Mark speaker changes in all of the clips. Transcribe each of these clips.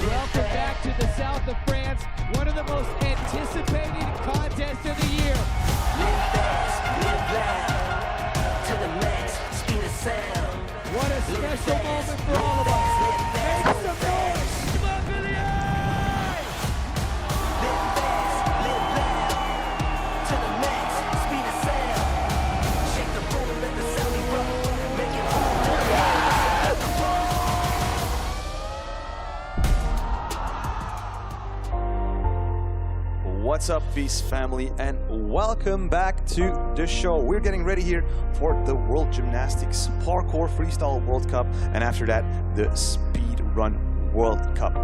Speaker 1: Welcome back to the south of France, one of the most anticipated contests of the year. What a special moment for all of us. Make some noise, Montpellier!
Speaker 2: What's up, FISE family, and welcome back to the show. We're getting ready here for the World Gymnastics Parkour Freestyle World Cup, and after that, the Speed Run World Cup.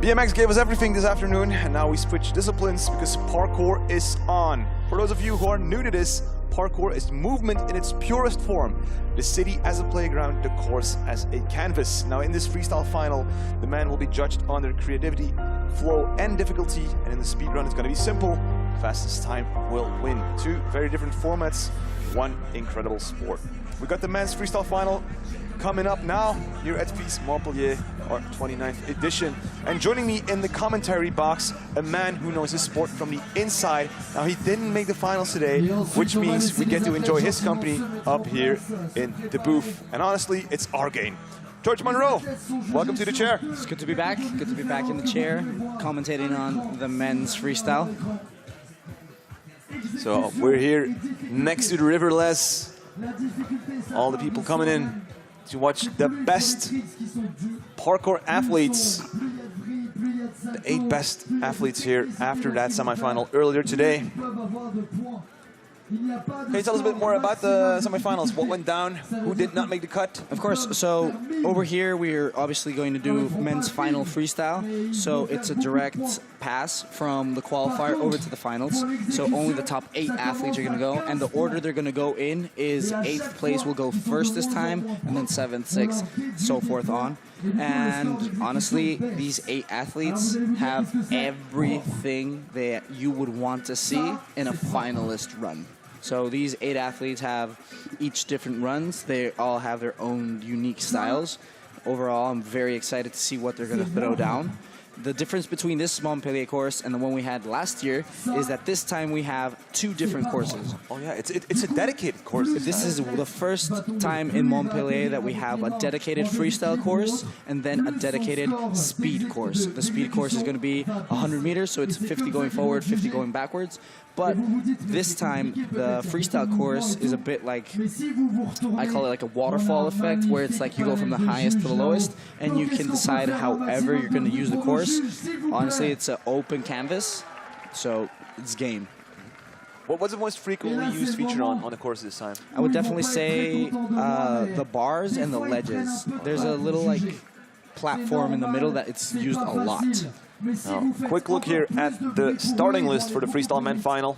Speaker 2: BMX gave us everything this afternoon, and now we switch disciplines because parkour is on. For those of you who are new to this, parkour is movement in its purest form. The city as a playground, the course as a canvas. Now in this freestyle final, the man will be judged on their creativity, flow and difficulty, and in the speed run it's going to be simple. Fastest time will win. Two very different formats, one incredible sport. We got the men's freestyle final coming up now here at FISE Montpellier, our 29th edition. And joining me in the commentary box, a man who knows his sport from the inside. Now he didn't make the finals today, which means we get to enjoy his company up here in the booth. And honestly, it's our game. George Monroe, welcome to the chair.
Speaker 3: It's good to be back. Good to be back in the chair, commentating on the men's freestyle.
Speaker 2: So we're here next to the river, Les. All the people coming in to watch the best parkour athletes. The 8 best athletes here after that semifinal earlier today. Can you tell us a bit more about the semifinals? What went down? Who did not make the cut?
Speaker 3: Of course, so over here we're obviously going to do men's final freestyle. So it's a direct pass from the qualifier over to the finals. So only the top 8 athletes are going to go. And the order they're going to go in is 8th place will go first this time, and then 7th, 6th, so forth on. And honestly, these 8 athletes have everything that you would want to see in a finalist run. So these 8 athletes have each different runs. They all have their own unique styles. Overall, I'm very excited to see what they're going to throw down. The difference between this Montpellier course and the one we had last year is that this time we have 2 different courses.
Speaker 2: Oh yeah, it's a dedicated course.
Speaker 3: This is the first time in Montpellier that we have a dedicated freestyle course and then a dedicated speed course. The speed course is going to be 100 meters, so it's 50 going forward, 50 going backwards. But this time, the freestyle course is a bit like, I call it like a waterfall effect, where it's like you go from the highest to the lowest, and you can decide however you're going to use the course. Honestly, it's an open canvas, so it's game.
Speaker 2: What was the most frequently used feature on the course this time?
Speaker 3: I would definitely say the bars and the ledges. There's a little like platform in the middle that it's used a lot.
Speaker 2: Now, quick look here at the starting list for the freestyle men final.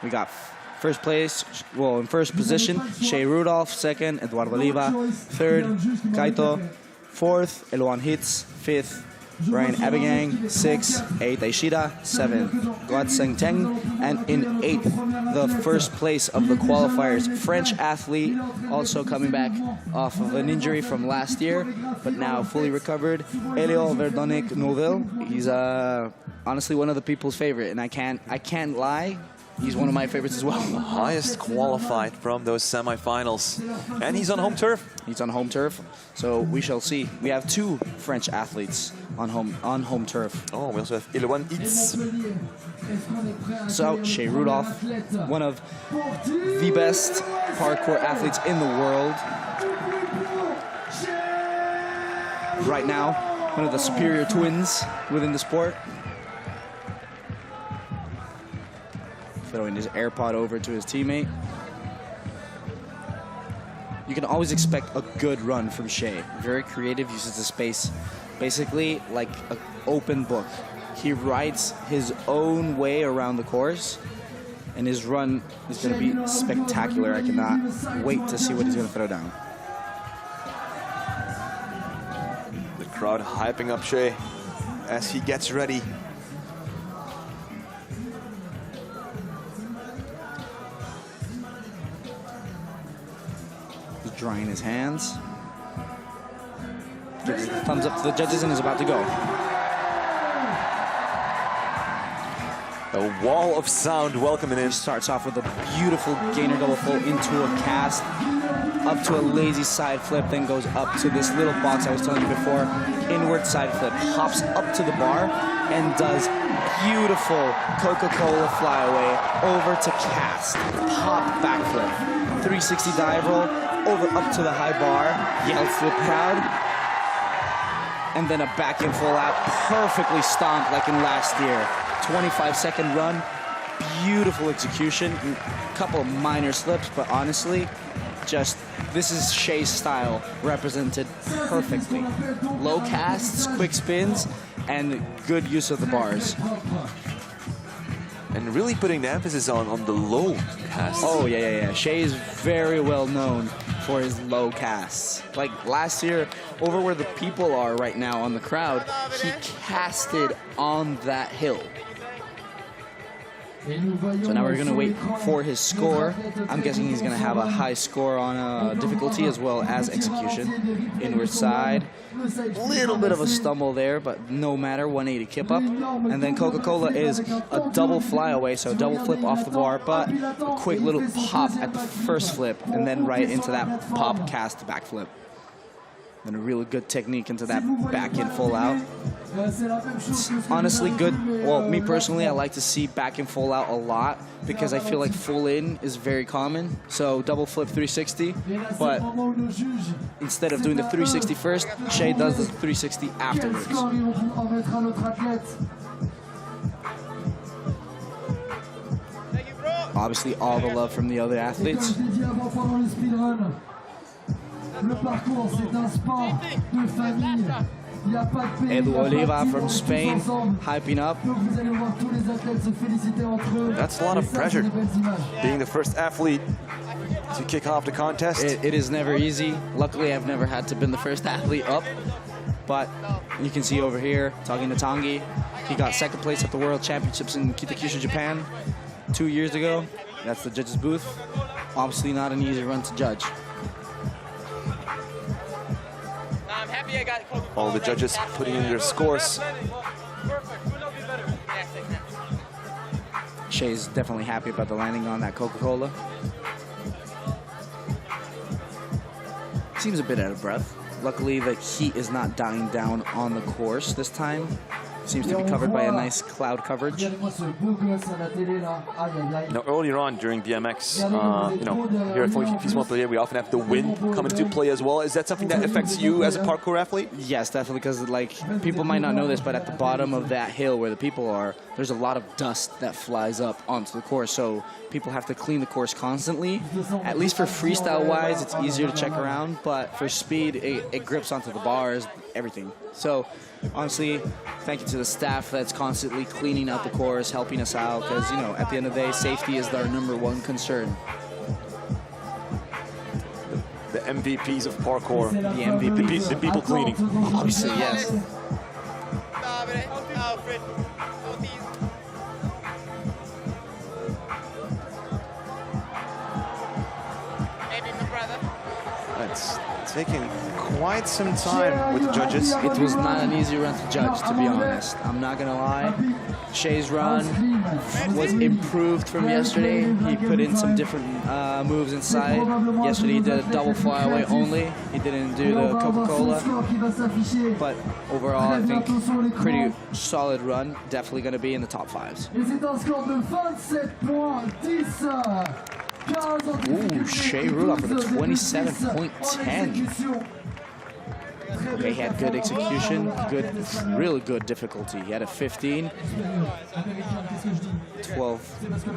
Speaker 3: We got first place, well, in first position, Shea Rudolph. Second, Eduardo Oliva. Third, Kaito. Fourth, Eloan Hitz. Fifth, Abiang. 6th, Eita Ishida. 7th, Gaozheng Teng. And in 8th, the first place of the qualifiers, French athlete, also coming back off of an injury from last year, but now fully recovered, Elio Verdon-Nouvel. He's honestly one of the people's favorite, and I can't lie, he's one of my favorites as well.
Speaker 2: The highest qualified from those semifinals. And he's on home turf.
Speaker 3: He's on home turf, so we shall see. We have 2 French athletes on home turf.
Speaker 2: Oh, we also have Eloan Hitz.
Speaker 3: So, Shea Rudolph, one of the best parkour athletes in the world. Right now, one of the superior twins within the sport. Throwing his AirPod over to his teammate. You can always expect a good run from Shea. Very creative, uses the space basically like an open book. He writes his own way around the course, and his run is going to be spectacular. I cannot wait to see what he's going to throw down.
Speaker 2: The crowd hyping up Shea as he gets ready.
Speaker 3: He's drying his hands. gives a thumbs up to the judges and is about to go.
Speaker 2: A wall of sound welcoming in.
Speaker 3: Starts off with a beautiful gainer double full into a cast, up to a lazy side flip, then goes up to this little box I was telling you before, inward side flip, hops up to the bar, and does beautiful Coca-Cola flyaway over to cast, pop backflip, 360 dive roll, over up to the high bar, yells to the crowd, and then a back in full out, perfectly stomped like in last year. 25-second run, beautiful execution, a couple of minor slips, but honestly, this is Shea's style represented perfectly. Low casts, quick spins, and good use of the bars.
Speaker 2: And really putting the emphasis on the low casts.
Speaker 3: Oh, yeah. Shea is very well known for his low casts. Like last year, over where the people are right now on the crowd, he casted on that hill. So now we're going to wait for his score. I'm guessing he's going to have a high score on difficulty as well as execution. Inward side. Little bit of a stumble there, but no matter. 180 kip up. And then Coca-Cola is a double flyaway, so double flip off the bar, but a quick little pop at the first flip, and then right into that pop cast backflip. And a really good technique into that back in full out. It's honestly good. Well, me personally, I like to see back in full out a lot because I feel like full in is very common. So double flip 360, but instead of doing the 360 first, Shea does the 360 afterwards. Obviously, all the love from the other athletes. Eduardo Oliva from Spain, hyping up.
Speaker 2: That's a lot of pressure, being the first athlete to kick off the contest.
Speaker 3: It is never easy. Luckily, I've never had to been the first athlete up. But you can see over here, talking to Tanguy, he got second place at the World Championships in Kitakyushu, Japan 2 years ago. That's the judges' booth. Obviously not an easy run to judge.
Speaker 2: All the judges putting in their scores.
Speaker 3: Shea's definitely happy about the landing on that Coca-Cola. Seems a bit out of breath. Luckily, the heat is not dying down on the course this time. Seems to be covered by a nice cloud coverage.
Speaker 2: Now, earlier on during BMX, here at FISE Montpellier, we often have the wind come into play as well. Is that something that affects you as a parkour athlete?
Speaker 3: Yes, definitely, because like people might not know this, but at the bottom of that hill where the people are, there's a lot of dust that flies up onto the course. So people have to clean the course constantly. At least for freestyle-wise, it's easier to check around, but for speed, it grips onto the bars, everything. So honestly, thank you to the staff that's constantly cleaning out the course, helping us out, because, you know, at the end of the day, safety is our #1 concern.
Speaker 2: The MVPs of parkour.
Speaker 3: The MVPs.
Speaker 2: The people cleaning.
Speaker 3: Obviously, yes.
Speaker 2: It's taking quite some time with the judges.
Speaker 3: It was not an easy run to judge, to be honest. I'm not going to lie. Shea's run was improved from yesterday. He put in some different moves inside. Yesterday he did a double flyaway only. He didn't do the Coca-Cola. But overall, I think pretty solid run. Definitely going to be in the top 5s. Ooh, Shea Rudolph with a 27.10. Okay, he had good execution, really good difficulty. He had a 15. 12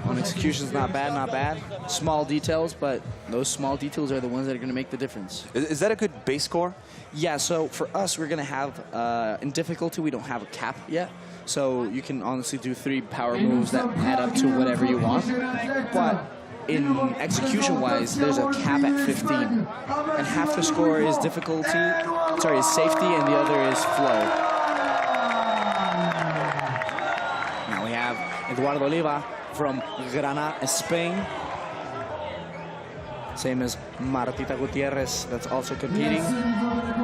Speaker 3: on execution's not bad. Small details, but those small details are the ones that are going to make the difference.
Speaker 2: Is that a good base score?
Speaker 3: Yeah, so for us, we're going to have, in difficulty, we don't have a cap yet. So you can honestly do 3 power moves that add up to whatever you want. But in execution-wise, there's a cap at 15. And half the score is difficulty, is safety, and the other is flow. Now we have Eduardo Oliva from Granada, Spain. same as Marta Gutierrez that's also competing.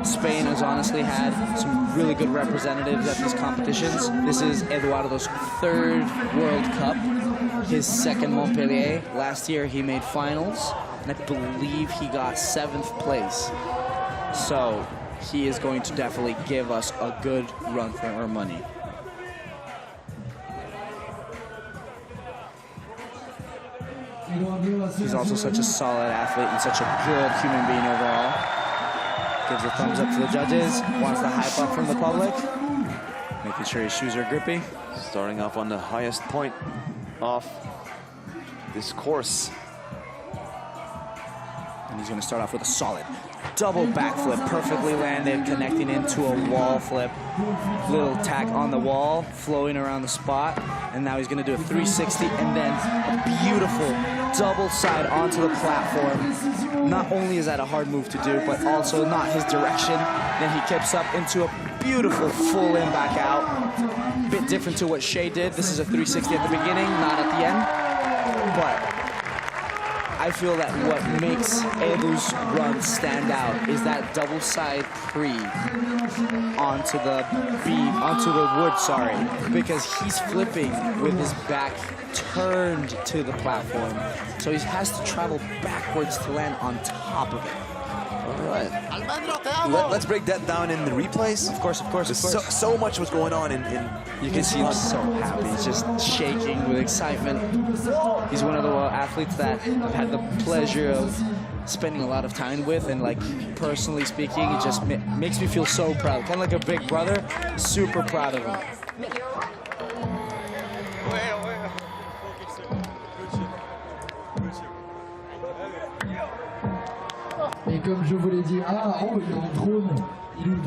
Speaker 3: Spain has honestly had some really good representatives at these competitions. This is Eduardo's 3rd World Cup, his 2nd Montpellier. Last year he made finals, and I believe he got 7th place. So he is going to definitely give us a good run for our money. He's also such a solid athlete and such a good human being overall. Gives a thumbs up to the judges, wants the hype up from the public, making sure his shoes are grippy.
Speaker 2: Starting off on the highest point of this course.
Speaker 3: And he's going to start off with a solid double backflip, perfectly landed, connecting into a wall flip. Little tack on the wall, flowing around the spot. And now he's going to do a 360 and then a beautiful double side onto the platform. Not only is that a hard move to do, but also not his direction. Then he kips up into a beautiful full in back out. Bit different to what Shea did. This is a 360 at the beginning, not at the end. But I feel that what makes Edu's run stand out is that double side pre onto the wood, because he's flipping with his back turned to the platform. So he has to travel backwards to land on top of it.
Speaker 2: All right. Let's break that down in the replays.
Speaker 3: Of course.
Speaker 2: So much was going on in
Speaker 3: you can see him so happy. He's just shaking with excitement. He's one of the athletes that I've had the pleasure of spending a lot of time with, and like personally speaking, it just makes me feel so proud. Kind of like a big brother. Super proud of him.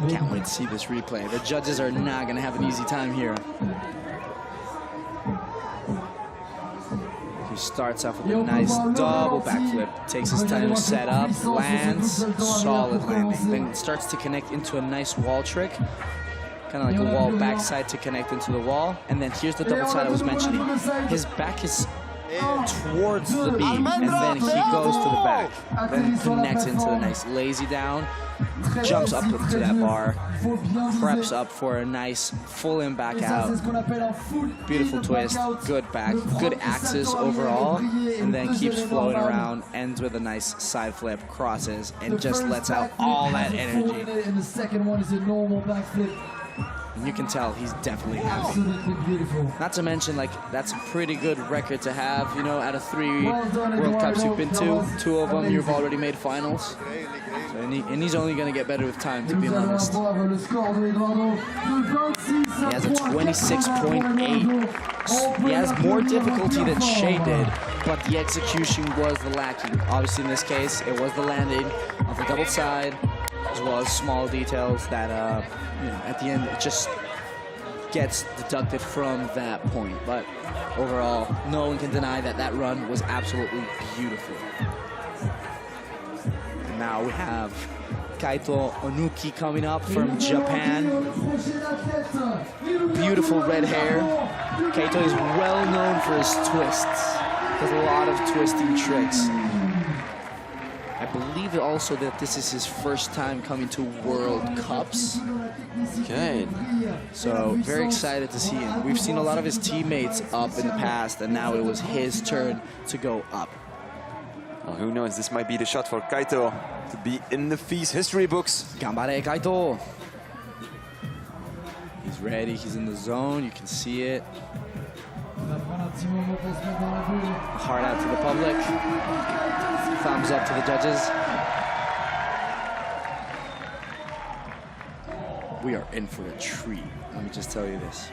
Speaker 3: Can't wait to see this replay. The judges are not going to have an easy time here. He starts off with a nice double backflip, takes his time to set up, lands, solid landing, then starts to connect into a nice wall trick, kind of like a wall backside to connect into the wall. And then here's the double side I was mentioning. His back is towards the beam, and then he goes to the back, then connects into the nice lazy down, jumps up into that bar, preps up for a nice full in back out, beautiful twist, good back, good axis overall, and then keeps flowing around, ends with a nice side flip, crosses, and just lets out all that energy.
Speaker 1: And the second one is a normal backflip.
Speaker 3: And you can tell he's definitely happy. Not to mention, like, that's a pretty good record to have, you know, out of 3 World Cups you've been to, 2 of them you've already made finals. So, and he's only going to get better with time, to be honest. He has a 26.8. He has more difficulty than Shea did, but the execution was the lacking. Obviously, in this case, it was the landing of the double side, as well as small details that, you know, at the end, it just gets deducted from that point. But overall, no one can deny that that run was absolutely beautiful. And now we have Kaito Onuki coming up from Japan. Beautiful red hair. Kaito is well known for his twists. There's a lot of twisting tricks. I believe also that this is his first time coming to World Cups.
Speaker 2: Okay.
Speaker 3: So very excited to see him. We've seen a lot of his teammates up in the past, and now it was his turn to go up.
Speaker 2: Well, who knows? This might be the shot for Kaito to be in the FISE history books.
Speaker 3: Gambare Kaito. He's ready. He's in the zone. You can see it. Heart out to the public. Thumbs up to the judges. We are in for a treat. Let me just tell you this.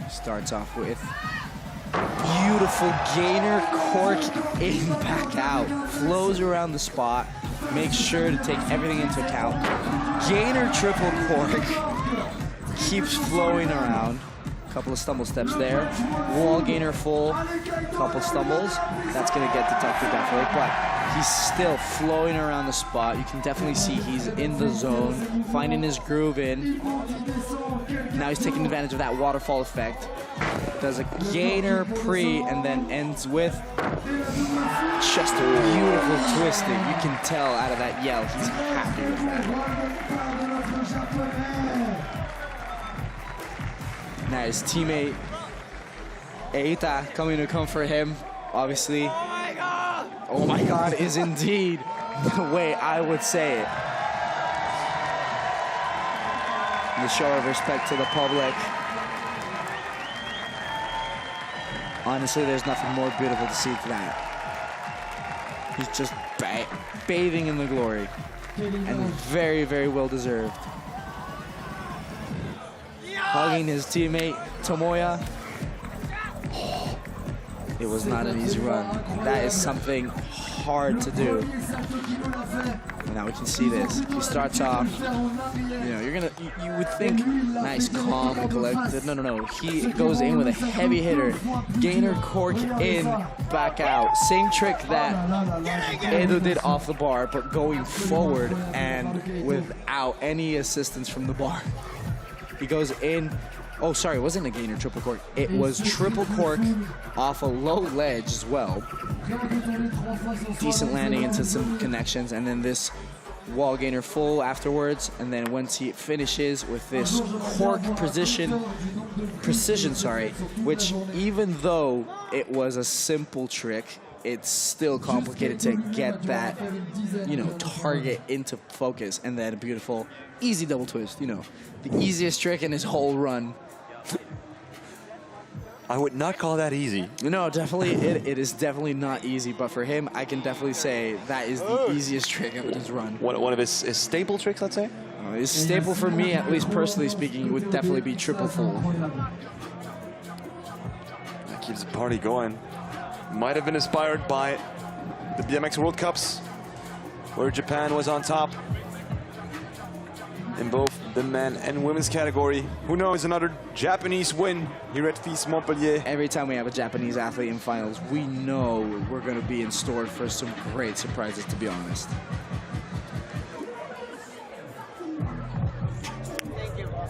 Speaker 3: Starts off with beautiful gainer cork in back out. Flows around the spot. Makes sure to take everything into account. Gainer triple cork. Keeps flowing around. Couple of stumble steps there. Wall gainer full, couple stumbles. That's going to get deducted definitely, but he's still flowing around the spot. You can definitely see he's in the zone, finding his groove in. Now he's taking advantage of that waterfall effect. Does a gainer pre and then ends with just a beautiful twisting. You can tell out of that yell, he's happy with that. Now his teammate Eita coming to comfort him, obviously. Oh my God is indeed the way I would say it. The show of respect to the public. Honestly, there's nothing more beautiful to see than that. He's just bathing in the glory, and very, very well deserved. Hugging his teammate, Tomoya. It was not an easy run. That is something hard to do. And now we can see this. He starts off, you would think nice, calm, and collected. No. He goes in with a heavy hitter. Gainer cork in, back out. Same trick that Edo did off the bar, but going forward and without any assistance from the bar. He goes in. Oh, sorry, it wasn't a gainer triple cork. It was triple cork off a low ledge as well. Decent landing into some connections, and then this wall gainer full afterwards. And then once he finishes with this cork precision, which even though it was a simple trick, it's still complicated to get that, target into focus. And then a beautiful, easy double twist, the easiest trick in his whole run.
Speaker 2: I would not call that easy.
Speaker 3: No, definitely, it is definitely not easy, but for him, I can definitely say that is the easiest trick of his run.
Speaker 2: One of his staple tricks, let's say?
Speaker 3: His staple for me, at least personally speaking, would definitely be triple full.
Speaker 2: That keeps the party going. Might have been inspired by the BMX World Cups, where Japan was on top in both the men and women's category. Who knows, another Japanese win here at FISE Montpellier.
Speaker 3: Every time we have a Japanese athlete in finals, we know we're going to be in store for some great surprises, to be honest.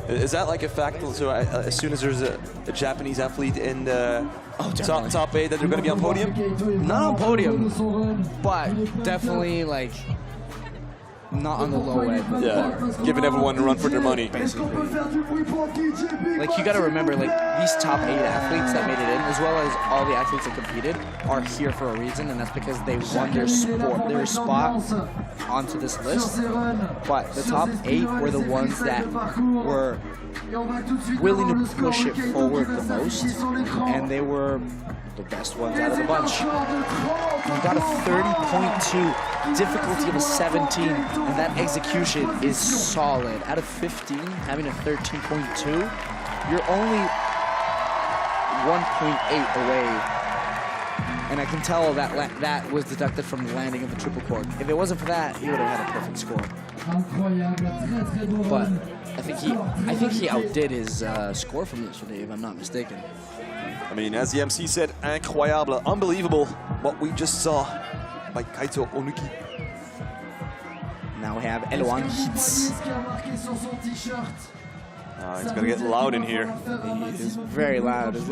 Speaker 2: Is that like a fact? So as soon as there's a Japanese athlete in the top 8, that they're going to be on podium?
Speaker 3: Not on podium, but definitely like not on the low end.
Speaker 2: Yeah, giving everyone a run for their money.
Speaker 3: Basically. Like, you got to remember, like, these top 8 athletes that made it in, as well as all the athletes that competed, are here for a reason, and that's because they won their spot onto this list. But the top 8 were the ones that were willing to push it forward the most, and they were the best ones out of the bunch. We got a 30.2, difficulty of a 17, and that execution is solid. Out of 15, having a 13.2, you're only 1.8 away. And I can tell that that was deducted from the landing of the triple cork. If it wasn't for that, he would have had a perfect score. But I think he outdid his score from yesterday, if I'm not mistaken.
Speaker 2: I mean, as the MC said, incroyable, unbelievable what we just saw by Kaito Onuki.
Speaker 3: Now we have Eloan Hitz.
Speaker 2: It's gonna get loud in here.
Speaker 3: He is very loud. His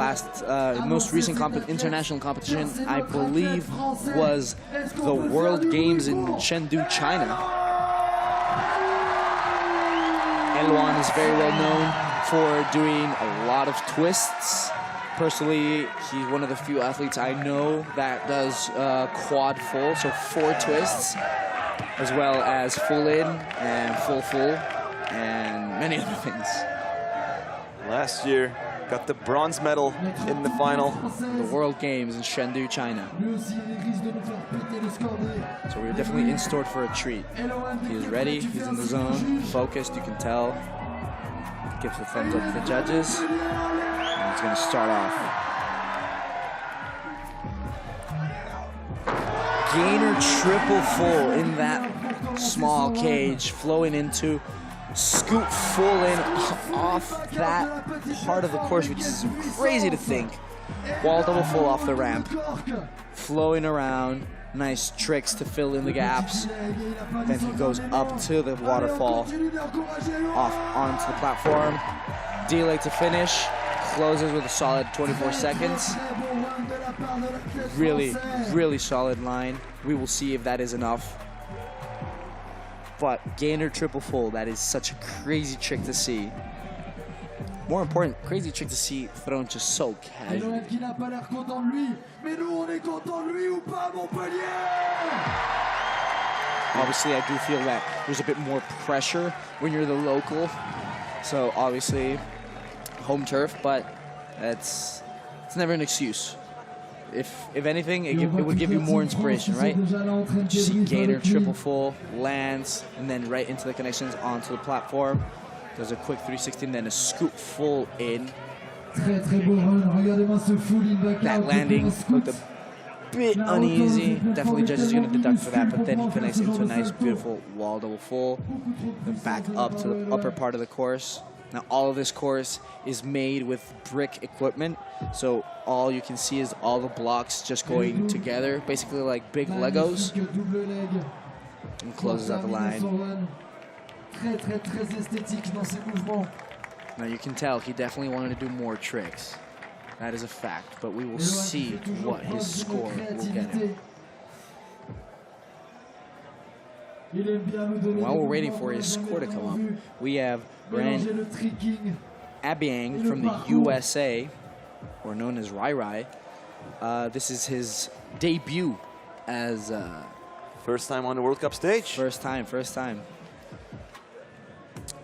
Speaker 3: most recent international competition, I believe, was the World Games in Chengdu, China. Eloan is very well known for doing a lot of twists. Personally, he's one of the few athletes I know that does quad full, so 4 twists, as well as full in and full, and many other things.
Speaker 2: Last year, got the bronze medal in the final.
Speaker 3: The World Games in Chengdu, China. So we're definitely in store for a treat. He is ready, he's in the zone, focused, you can tell. Gives a thumbs up to the judges. And he's going to start off. Gainer triple full in that small cage, flowing into scoot full in off that part of the course, which is crazy to think. Wall double full off the ramp, flowing around, nice tricks to fill in the gaps. Then he goes up to the waterfall, off onto the platform, delay to finish, closes with a solid 24 seconds. Really, really solid line. We will see if that is enough. But gainer triple full, that is such a crazy trick to see. More important, crazy trick to see thrown just so casually. Obviously, I do feel that there's a bit more pressure when you're the local. So obviously, home turf, but it's never an excuse. If anything, it would give you more inspiration, right? You see gainer triple full, lands, and then right into the connections onto the platform. Does a quick 360 and then a scoop full in. That landing looked a bit uneasy. Definitely judges are going to deduct for that, but then he connects into a nice, beautiful wall double full. Then back up to the upper part of the course. Now all of this course is made with brick equipment, so all you can see is all the blocks just going together, basically like big Legos. And closes out the line. Now you can tell he definitely wanted to do more tricks. That is a fact, but we will see what his score will get him. While we're waiting for his score to come up, we have Abiang from the USA, or known as Rai Rai. This is his debut as...
Speaker 2: First time on the World Cup stage?
Speaker 3: First time.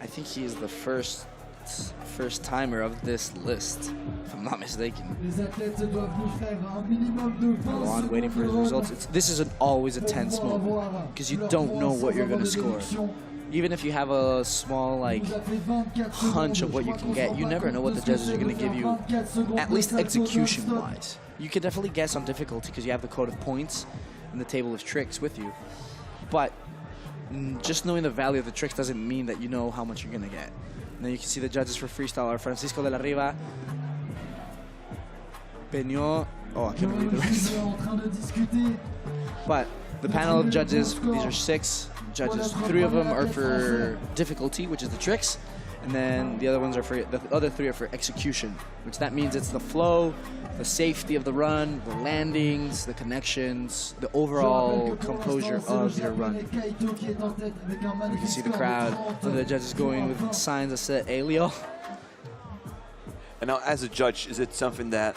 Speaker 3: I think he is the first timer of this list, if I'm not mistaken. Eloan waiting for his results. This is always a tense moment because you don't know what you're going to score. Even if you have a small hunch of what you can get, you never know what the judges are going to give you, at least execution-wise. You can definitely guess on difficulty because you have the code of points and the table of tricks with you. But just knowing the value of the tricks doesn't mean that you know how much you're going to get. And then you can see the judges for freestyle are Francisco de la Riva, Peño. Oh, I can't believe the rest. But the panel of judges, these are 6 judges. 3 of them are for difficulty, which is the tricks. And then the other ones are the other 3 are for execution, which that means it's the flow, the safety of the run, the landings, the connections, the overall composure of your run. You can see the crowd, one of the judges going with signs that said Elio.
Speaker 2: And now, as a judge, is it something that,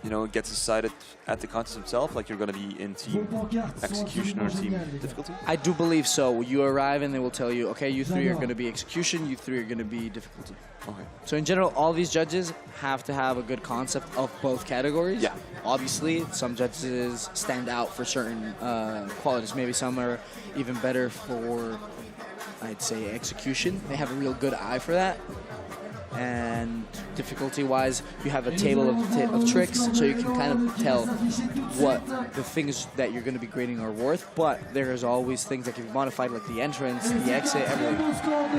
Speaker 2: you know, gets decided at the contest itself, like you're going to be in team execution or team difficulty?
Speaker 3: I do believe so. You arrive and they will tell you, okay, you 3 are going to be execution, you 3 are going to be difficulty.
Speaker 2: Okay.
Speaker 3: So in general, all these judges have to have a good concept of both categories.
Speaker 2: Yeah.
Speaker 3: Obviously, some judges stand out for certain qualities. Maybe some are even better for, I'd say, execution. They have a real good eye for that. And difficulty-wise, you have a table of tricks, so you can kind of tell what the things that you're going to be grading are worth. But there's always things that can be modified, like the entrance, the exit, everything.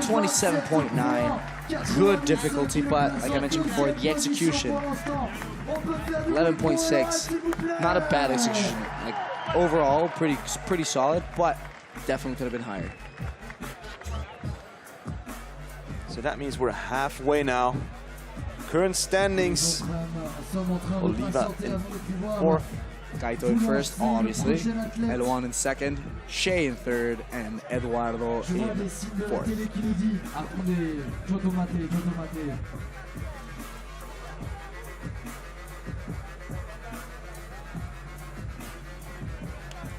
Speaker 3: 27.9, good difficulty, but like I mentioned before, the execution, 11.6, not a bad execution. Like overall, pretty solid, but definitely could have been higher.
Speaker 2: So that means we're halfway now. Current standings, Oliva in 4th.
Speaker 3: Kaito in 1st, obviously. Eloan in 2nd, Shea in 3rd, and Eduardo in 4th.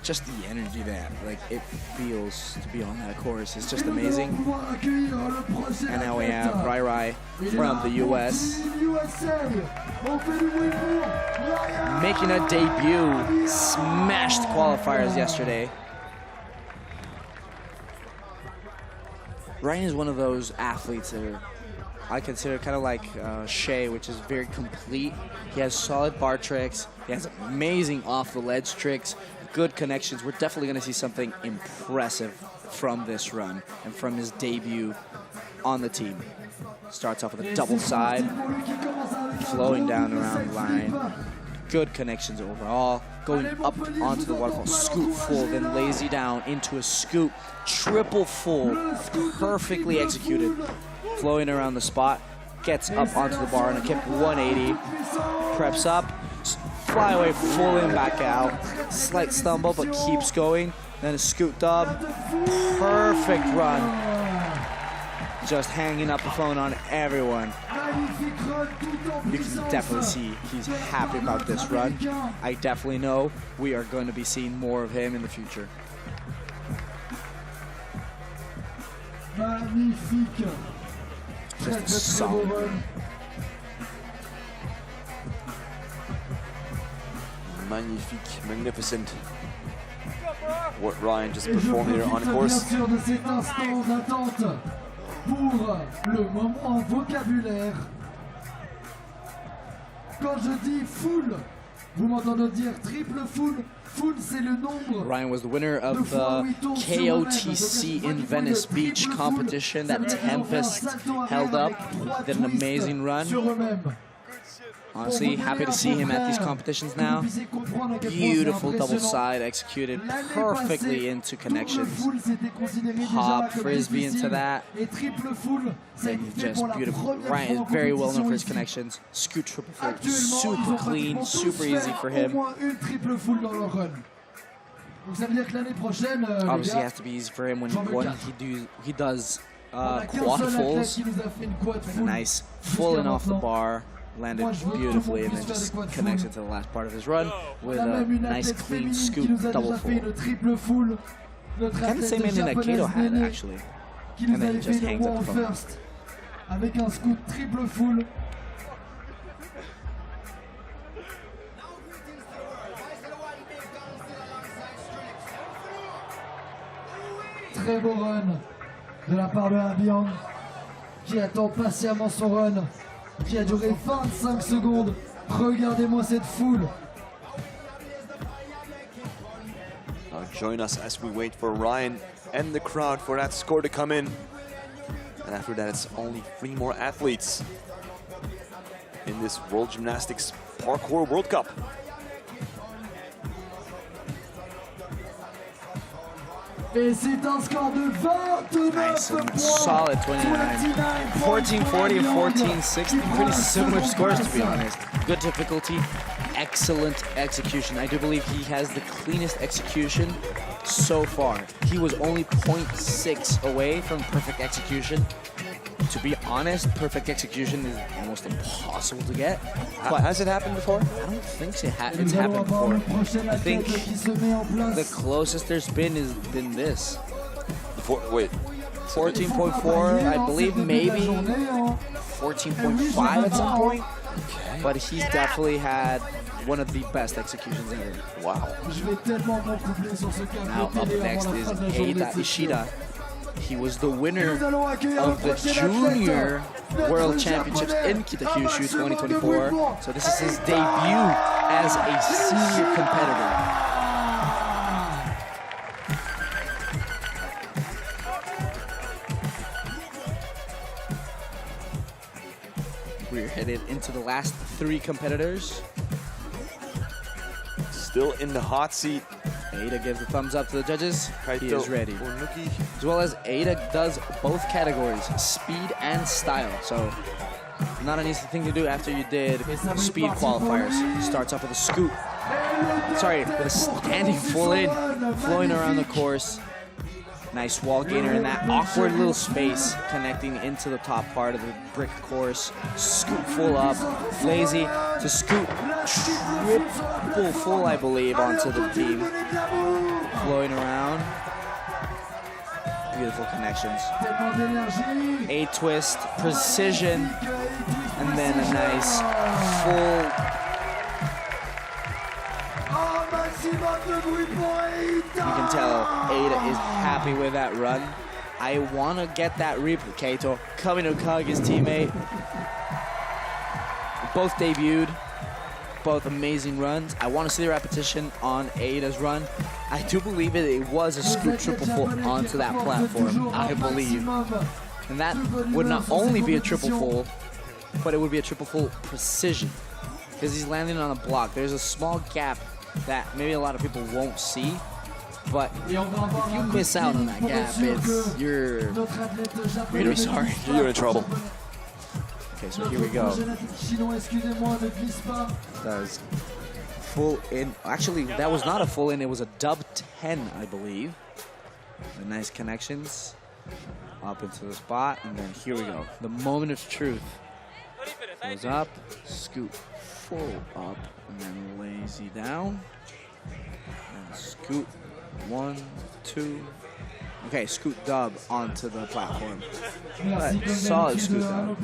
Speaker 3: Just the energy that it feels to be on that course is just amazing. And now we have Rai Rai from the US making a debut. Smashed qualifiers yesterday. Ryan is one of those athletes that I consider kind of like Shea, which is very complete. He has solid bar tricks. He has amazing off the ledge tricks. Good connections. We're definitely going to see something impressive from this run and from his debut on the team. Starts off with a double side, flowing down around the line. Good connections overall. Going up onto the waterfall, scoop full, then lazy down into a scoop. Triple full, perfectly executed. Flowing around the spot, gets up onto the bar on a kick 180. Preps up, fly away full in, back out. Slight stumble, but keeps going. Then a scoop dub, perfect run. Just hanging up the phone on everyone. You can definitely see he's happy about this run. I definitely know we are going to be seeing more of him in the future. Just a solid run.
Speaker 2: Magnifique, magnificent. What Ryan just performed here on course.
Speaker 4: Pour le moment vocabulaire. Quand je dis full, vous m'entendez dire triple full. Full, c'est le nombre.
Speaker 3: Ryan was the winner of the KOTC in Venice Beach competition that Tempest held up. Did an amazing run. Honestly, happy to see him at these competitions now. Beautiful double side executed perfectly into connections. Pop frisbee into that. Then just beautiful. Ryan is very well known for his connections. Scoot triple full, super clean, super easy for him. Obviously, it has to be easy for him when he does quad fulls. And a nice full and off the bar. Landed beautifully and then just connects it to the last part of his run with a nice clean scoop double full. Kind of the same ending that Kaito had actually. And then he just hangs up the phone.
Speaker 4: Avec un scoop triple full. Très beau run de la part de Abiang qui attend patiemment son run. Qui a duré 25 secondes. Regardez-moi cette foule.
Speaker 2: Join us as we wait for Ryan and the crowd for that score to come in. And after that, it's only 3 more athletes in this World Gymnastics Parkour World Cup.
Speaker 4: Et c'est un score de 29
Speaker 3: nice and solid 29. 1440 and 1460. Pretty similar scores, to be honest. Good difficulty, excellent execution. I do believe he has the cleanest execution so far. He was only 0.6 away from perfect execution. To be honest, perfect execution is almost impossible to get.
Speaker 2: Has it happened before?
Speaker 3: I don't think it's happened before. I think the closest there's been has been this.
Speaker 2: Wait.
Speaker 3: 14.4, I believe, maybe 14.5 at some point.
Speaker 2: Okay.
Speaker 3: But he's definitely had one of the best executions ever.
Speaker 2: Wow.
Speaker 3: Now up next is Eita Ishida. He was the winner of the Junior World Championships in Kitakyushu 2024. So this is his debut as a senior competitor. We're headed into the last 3 competitors.
Speaker 2: Still in the hot seat.
Speaker 3: Eita gives a thumbs up to the judges.
Speaker 2: Kaito
Speaker 3: He is ready.
Speaker 2: Onuki.
Speaker 3: As well as Eita does both categories, speed and style. So not an easy thing to do after you did speed qualifiers. Starts off with a scoop. Sorry, with a standing full in, flowing around the course. Nice wall gainer in that awkward little space connecting into the top part of the brick course. Scoop full up, lazy to scoop triple full, I believe, onto the beam. Flowing around. Beautiful connections. A twist, precision, and then a nice full. You can tell Eita is happy with that run. I want to get that replay. Kaito coming to hug his teammate. Both debuted, both amazing runs. I want to see the repetition on Eita's run. I do believe it was a scoop triple full onto that platform, I believe. And that would not only be a triple full, but it would be a triple full precision. Because he's landing on a block. There's a small gap that maybe a lot of people won't see. But if you miss out on that gap, you're gonna be sorry.
Speaker 2: You're in trouble.
Speaker 3: Okay, so here we go. Does full in. Actually, that was not a full in. It was a dub 10, I believe. The nice connections up into the spot, and then here we go. The moment of truth. Goes up, scoop full up, and then lazy down. And scoop 1, 2. Okay, scoot dub onto the platform. But solid scoot dub.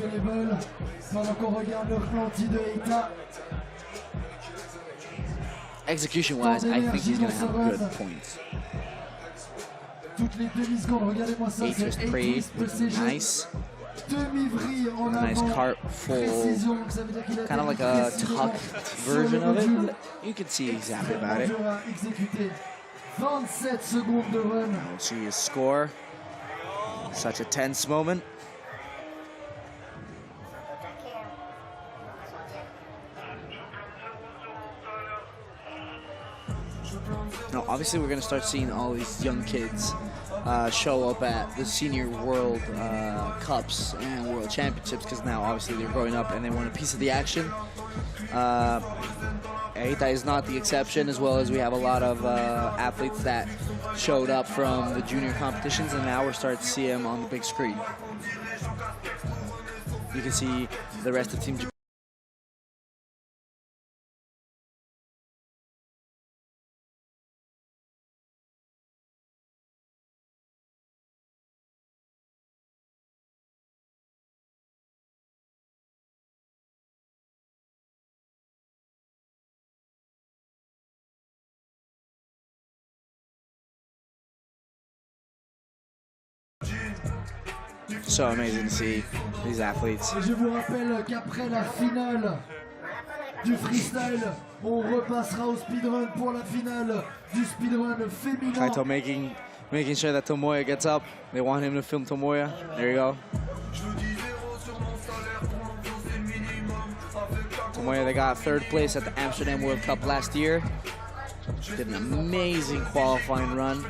Speaker 3: Execution-wise, I think he's going to have good points. Eight just praised, nice. Nice cart full, kind of like a tuck version of it. You can see he's happy about it. Let's see his score. Such a tense moment. Now, obviously, we're going to start seeing all these young kids show up at the Senior World Cups and World Championships, because now, obviously, they're growing up and they want a piece of the action. Eita is not the exception, as well as we have a lot of athletes that showed up from the junior competitions, and now we're starting to see them on the big screen. You can see the rest of Team Japan. So amazing to see these athletes.
Speaker 4: Je vous rappelle qu'après la finale du freestyle, on repassera au speedrun pour la finale du speedrun féminin.
Speaker 3: Kaito making sure that Tomoya gets up. They want him to film Tomoya. There you go. Tomoya, they got 3rd place at the Amsterdam World Cup last year. Did an amazing qualifying run.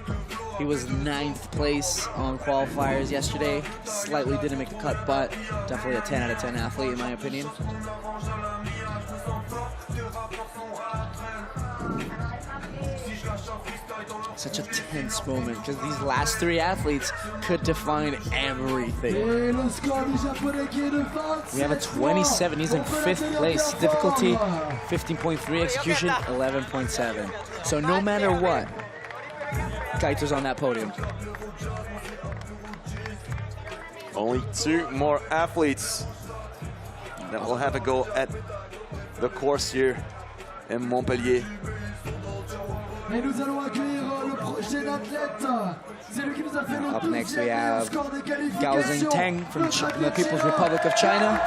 Speaker 3: He was 9th place on qualifiers yesterday. Slightly didn't make the cut, but definitely a 10 out of 10 athlete in my opinion. Such a tense moment, because these last 3 athletes could define everything. We have a 27, he's in 5th place. Difficulty, 15.3, execution, 11.7. So no matter what, Kaito's on that podium.
Speaker 2: Only 2 more athletes that will have a go at the course here in Montpellier.
Speaker 4: Et nous allons accueillir le prochain athlète. C'est lui qui nous a fait le
Speaker 3: Up next we
Speaker 4: 12e
Speaker 3: have
Speaker 4: score des qualifications.
Speaker 3: Gaozheng Teng from the People's Republic of China.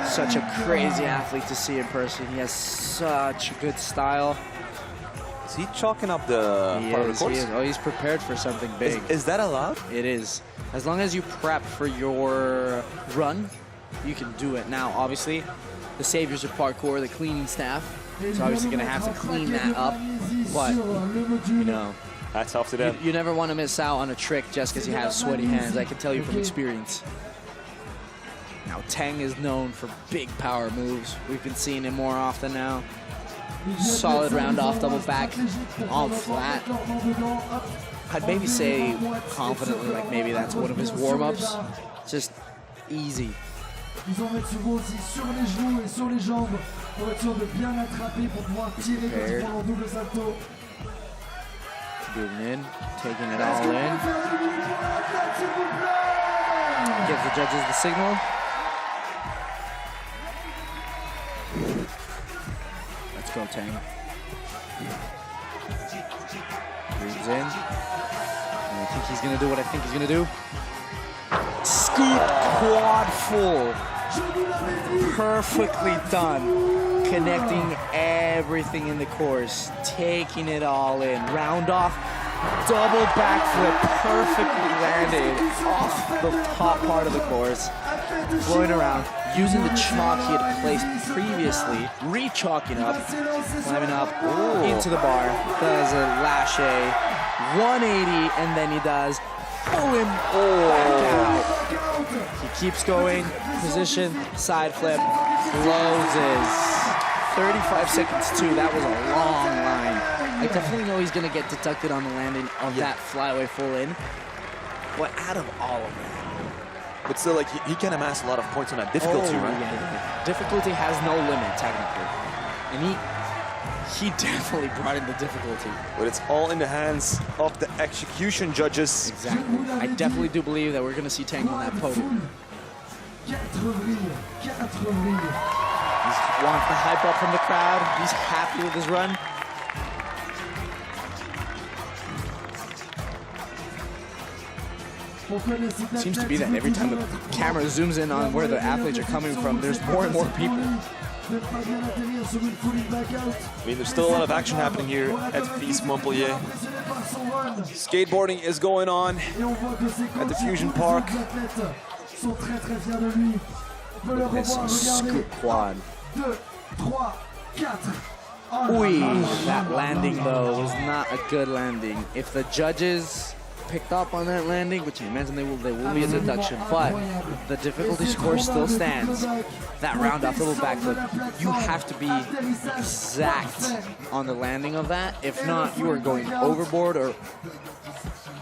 Speaker 3: Such a crazy athlete to see in person. He has such good style.
Speaker 2: Is he chalking up the part of the course?
Speaker 3: He is. Oh, he's prepared for something big.
Speaker 2: Is that allowed?
Speaker 3: It is. As long as you prep for your run, you can do it. Now, obviously, the saviors of parkour, the cleaning staff, is obviously going to have to clean that up. But, you know,
Speaker 2: hats off to them.
Speaker 3: You never want to miss out on a trick just because you have sweaty hands. I can tell you from experience. Now, Teng is known for big power moves. We've been seeing him more often now. Solid round off double back on flat. I'd maybe say confidently, like maybe that's one of his warm-ups. Just easy.
Speaker 4: Ils vont mettre souvent aussi sur les genoux et sur les jambes pour être sûr de bien attraper pour pouvoir tirer quand ils font leur double salto.
Speaker 3: Moving in, taking it all in. Gives the judges the signal. Let's go, Teng. Breathes in. And I think he's gonna do what I think he's gonna do. Scoop quad full. Perfectly done. Connecting everything in the course. Taking it all in. Round off Double backflip, perfectly landed off the top part of the course, flowing around, using the chalk he had placed previously, re-chalking up, climbing up into the bar, does a lache, 180, and then he does boom, back out. He keeps going, position, side flip, closes. 35 seconds too, that was a long line. I definitely know he's gonna get deducted on the landing of that flyaway full in. But out of all of that.
Speaker 2: But still, like, he can amass a lot of points on that difficulty, right?
Speaker 3: Yeah. Difficulty has no limit, technically. And he definitely brought in the difficulty.
Speaker 2: But it's all in the hands of the execution judges.
Speaker 3: Exactly. I definitely do believe that we're gonna see Teng on that podium. He wants the hype up from the crowd. He's happy with his run. Seems to be that every time the camera zooms in on where the athletes are coming from, there's more and more people.
Speaker 2: I mean, there's still a lot of action happening here at FISE Montpellier. Skateboarding is going on at the Fusion Park.
Speaker 3: This scoop quad. Ooh, that landing though was not a good landing. If the judges picked up on that landing, which I imagine there will be a deduction, but the difficulty score still stands. That round off little backflip, you have to be exact on the landing of that. If not, you are going overboard or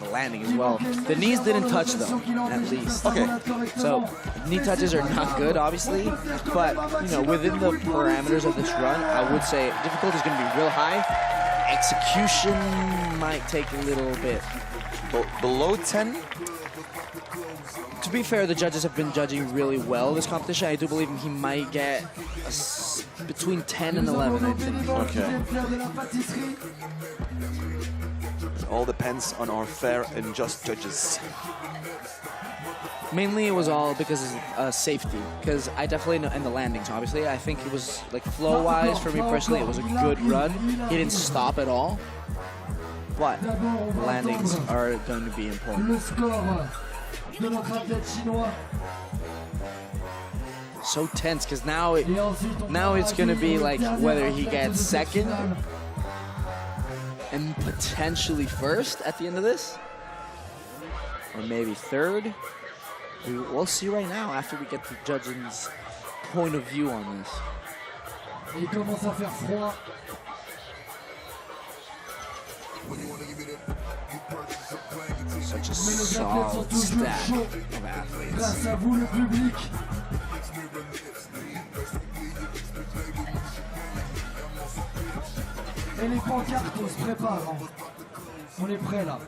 Speaker 3: the landing as well. The knees didn't touch though, at least.
Speaker 2: Okay.
Speaker 3: So knee touches are not good, obviously, but you know, within the parameters of this run, I would say difficulty is going to be real high. Execution might take a little bit.
Speaker 2: Below 10?
Speaker 3: To be fair, the judges have been judging really well this competition. I do believe he might get between 10 and 11, I think.
Speaker 2: Okay. It all depends on our fair and just judges.
Speaker 3: Mainly it was all because of safety, because I definitely know, and the landings, obviously. I think it was, like, flow-wise, for me personally, it was a good run. He didn't stop at all. But the landings are going to be important. So tense, because now it's going to be like whether he gets second and potentially first at the end of this, or maybe third. We'll see right now after we get the judges' point of view on this. Such a solid stack of athletes.
Speaker 4: Grâce à vous, le public. Et les pancartes, on se prépare. Hein. On est prêt là.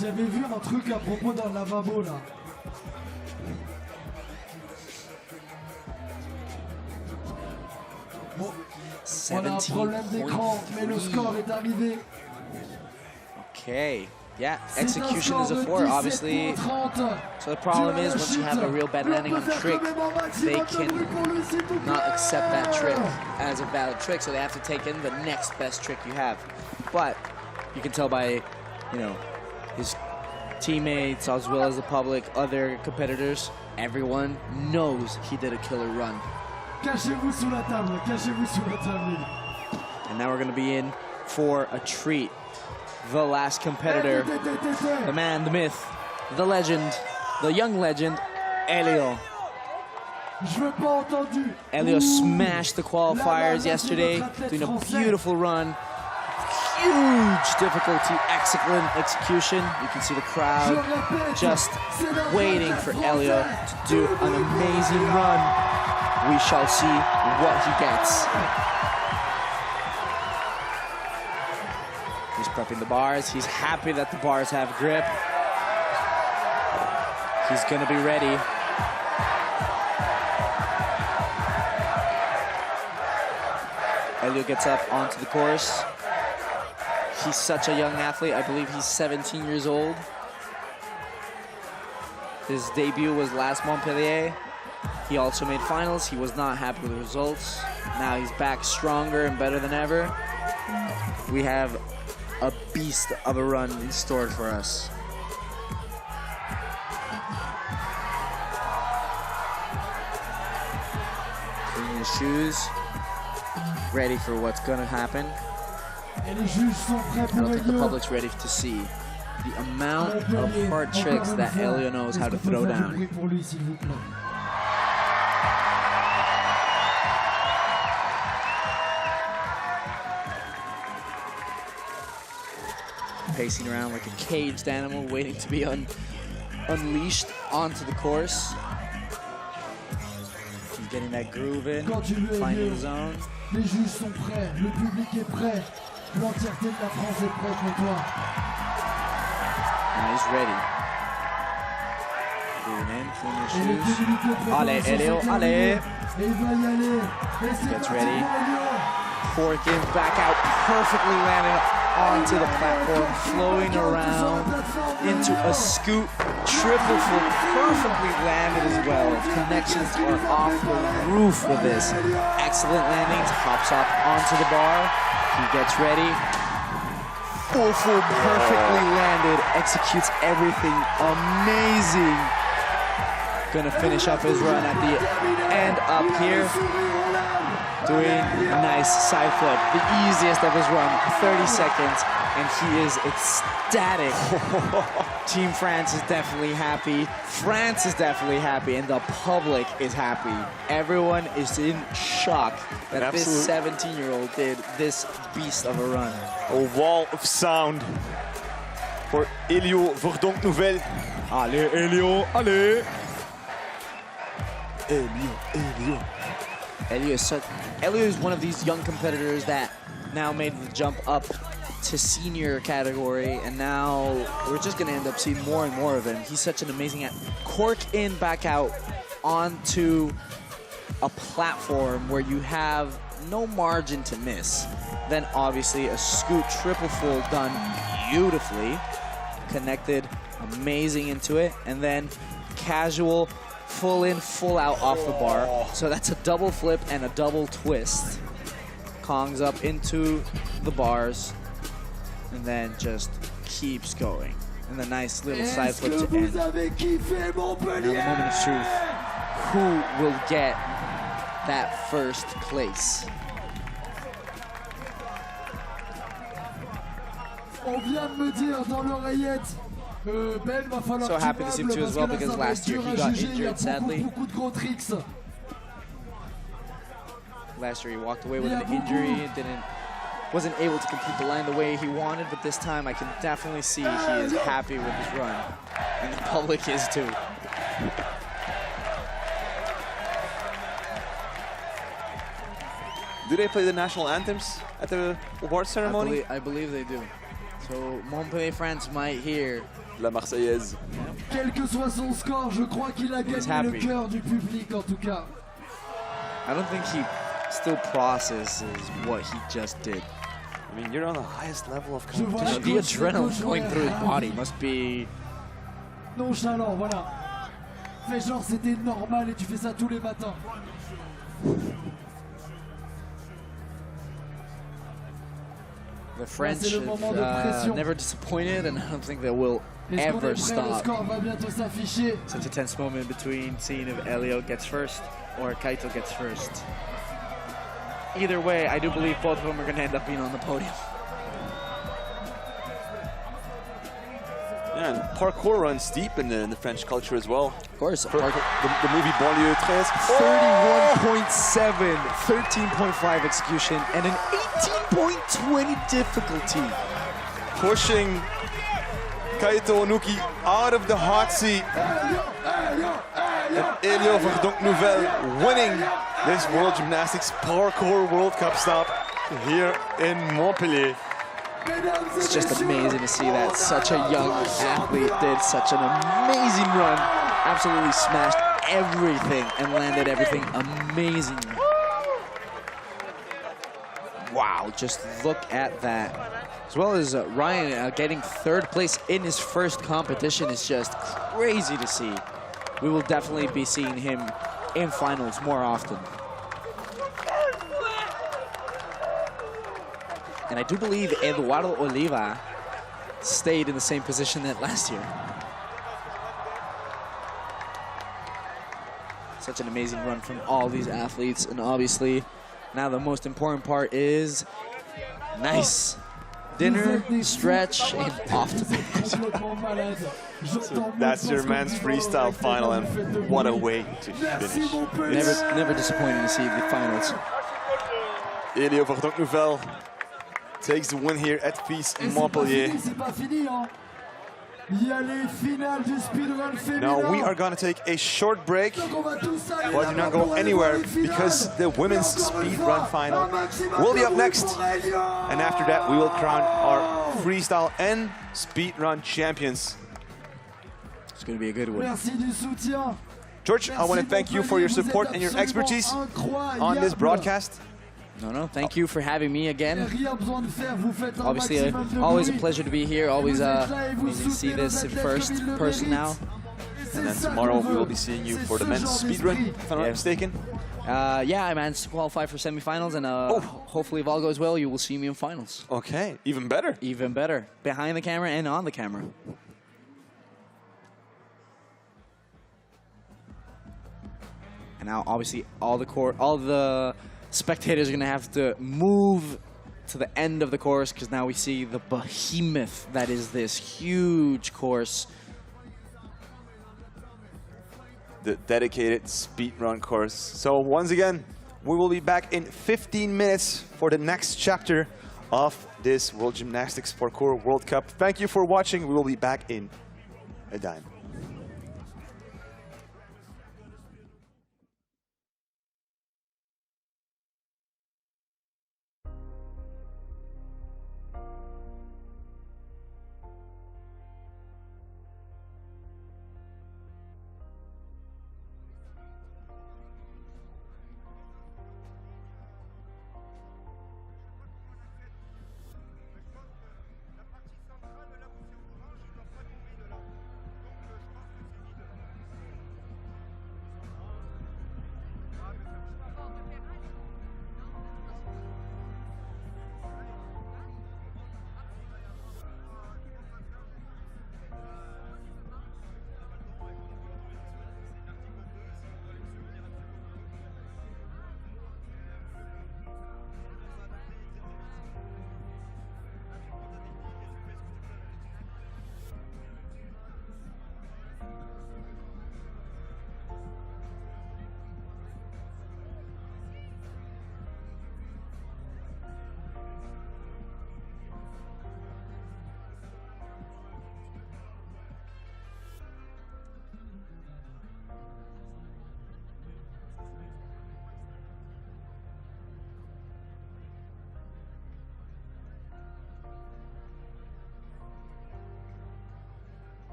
Speaker 4: J'avais vu un truc à propos d'un lavabo là. Bon, on a un problème d'écran, mais le score est arrivé.
Speaker 3: Okay, yeah, execution is a 4, obviously. So the problem is, once you have a real bad landing on a trick, they can not accept that trick as a valid trick, so they have to take in the next best trick you have. But you can tell by, you know, his teammates as well as the public, other competitors, everyone knows he did a killer run.
Speaker 4: Cachez-vous sous la table, cachez-vous sous la table.
Speaker 3: And now we're going to be in for a treat. The last competitor, the man, the myth, the legend, the young legend, Elio. Elio smashed the qualifiers yesterday, doing a beautiful run. Huge difficulty, excellent execution. You can see the crowd just waiting for Elio to do an amazing run. We shall see what he gets. He's prepping the bars. He's happy that the bars have grip. He's gonna be ready. Elio gets up onto the course. He's such a young athlete. I believe he's 17 years old. His debut was last Montpellier. He also made finals. He was not happy with the results. Now he's back stronger and better than ever. we have a beast of a run in store for us. Clean his shoes, ready for what's gonna happen.
Speaker 4: Et les juges sont prêts
Speaker 3: I
Speaker 4: pour
Speaker 3: don't think the
Speaker 4: Elio.
Speaker 3: public's ready to see the amount of hard tricks that Elio knows how to throw down.
Speaker 4: Pour lui, s'il vous plaît.
Speaker 3: Pacing around like a caged animal, waiting to be unleashed onto the course. He's getting that groove in,
Speaker 4: Quand tu veux,
Speaker 3: finding
Speaker 4: Elio,
Speaker 3: the zone.
Speaker 4: les juges sont prêts, le public est prêt, l'entièreté de la France est prête pour toi.
Speaker 3: Now he's ready. Moving in, clean his
Speaker 4: Et le
Speaker 3: shoes.
Speaker 4: public est prêt
Speaker 3: Allez,
Speaker 4: pour
Speaker 3: Elio,
Speaker 4: son
Speaker 3: allez.
Speaker 4: Et il va y aller. Et c'est
Speaker 3: Gets
Speaker 4: parti
Speaker 3: ready.
Speaker 4: pour Elio.
Speaker 3: Cork in, back out, perfectly landed onto the platform, flowing around into a scoop, triple flip, perfectly landed as well. Connections are off the roof with this. Excellent landings, hops up onto the bar, he gets ready. Full, perfectly landed, executes everything, amazing. Gonna finish up his run at the end up here. Doing a nice side flip, the easiest of his run, 30 seconds, and he is ecstatic. Team France is definitely happy, France is definitely happy, and the public is happy. Everyone is in shock that this 17-year-old did this beast of a run.
Speaker 2: A wall of sound for Elio Verdon-Nouvel.
Speaker 3: Allez, Elio, allez!
Speaker 2: Elio.
Speaker 3: Elio is one of these young competitors that now made the jump up to senior category, and now we're just going to end up seeing more and more of him. He's such an amazing cork in, back out onto a platform where you have no margin to miss. Then obviously a scoot triple full done beautifully, connected amazing into it, and then casual full in, full out off the bar. So that's a double flip and a double twist. Kongs up into the bars and then just keeps going. And the nice little side flip to end. Now the moment of truth. Who will get that first place?
Speaker 4: On vient de me dire dans l'oreillette. Ben, va falloir
Speaker 3: So
Speaker 4: que tu
Speaker 3: happy to see him too as well,
Speaker 4: meubles,
Speaker 3: because
Speaker 4: parce que là,
Speaker 3: last
Speaker 4: ça va
Speaker 3: year he
Speaker 4: être
Speaker 3: got
Speaker 4: dur à juger. Il y a
Speaker 3: injured, sadly.
Speaker 4: beaucoup de gros tricks.
Speaker 3: Last year he walked away with an injury, wasn't able to complete the line the way he wanted, but this time I can definitely see he is happy with his run, and the public is too.
Speaker 2: Do they play the national anthems at the award ceremony?
Speaker 3: I believe they do. So Montpellier, France might hear
Speaker 2: La Marseillaise.
Speaker 4: Quel que soit son score, je crois qu'il a gagné le
Speaker 3: happy.
Speaker 4: cœur du public en tout cas.
Speaker 3: I don't think he still processes what he just did.
Speaker 2: I mean, you're on the highest level of
Speaker 4: Je vois la
Speaker 2: competition.
Speaker 3: The
Speaker 4: gauche,
Speaker 3: adrenaline
Speaker 4: gauche,
Speaker 3: going
Speaker 4: ouais.
Speaker 3: through his body must be...
Speaker 4: Nonchalant, voilà. Fais genre c'était normal et tu fais ça tous les matins.
Speaker 3: The French
Speaker 4: c'est le moment de
Speaker 3: have
Speaker 4: pression.
Speaker 3: never disappointed, and I don't think they will
Speaker 4: Est-ce qu'on est
Speaker 3: ever
Speaker 4: prêt? Le
Speaker 3: stop.
Speaker 4: score va bientôt s'afficher.
Speaker 3: Such a tense moment between seeing if Elio gets first or Kaito gets first. Either way, I do believe both of them are going to end up being on the podium.
Speaker 2: Yeah, and parkour runs deep in the French culture as well.
Speaker 3: Of course,
Speaker 2: The movie Banlieue 13.
Speaker 3: 31.7, 13.5 execution, and an 18.20 difficulty.
Speaker 2: Pushing Kaito Onuki out of the hot seat. And Elio Verdon-Nouvel winning this World Gymnastics Parkour World Cup stop here in Montpellier.
Speaker 3: It's just amazing to see that such a young athlete did such an amazing run. Absolutely smashed everything and landed everything amazingly. Wow, just look at that. As well as Ryan getting third place in his first competition is just crazy to see. We will definitely be seeing him in finals more often. And I do believe Eduardo Oliva stayed in the same position that last year. Such an amazing run from all these athletes. And obviously, now the most important part is nice dinner, stretch, and off to bed.
Speaker 2: So that's your men's freestyle final, and what a way to finish.
Speaker 3: Never disappointing to see the finals.
Speaker 2: Elio Verdon-Nouvel takes the win here at FISE Montpellier. Now we are going to take a short break, but do not go anywhere because the women's speed run final will be up next. And after that, we will crown our freestyle and speed run champions.
Speaker 3: It's going to be a good one.
Speaker 2: George, I want to thank you for your support and your expertise on this broadcast.
Speaker 3: No, thank you for having me again. Obviously, always a pleasure to be here. Always amazing to see this in first person now.
Speaker 2: And then tomorrow we will be seeing you for the men's speedrun, if I'm not mistaken.
Speaker 3: Yeah, I managed to qualify for semifinals, and hopefully, if all goes well, you will see me in finals.
Speaker 2: Okay, even better.
Speaker 3: Even better, behind the camera and on the camera. And now, obviously, all the spectators are going to have to move to the end of the course because now we see the behemoth that is this huge course.
Speaker 2: The dedicated speedrun course. So once again, we will be back in 15 minutes for the next chapter of this World Gymnastics Parkour World Cup. Thank you for watching. We will be back in a dime.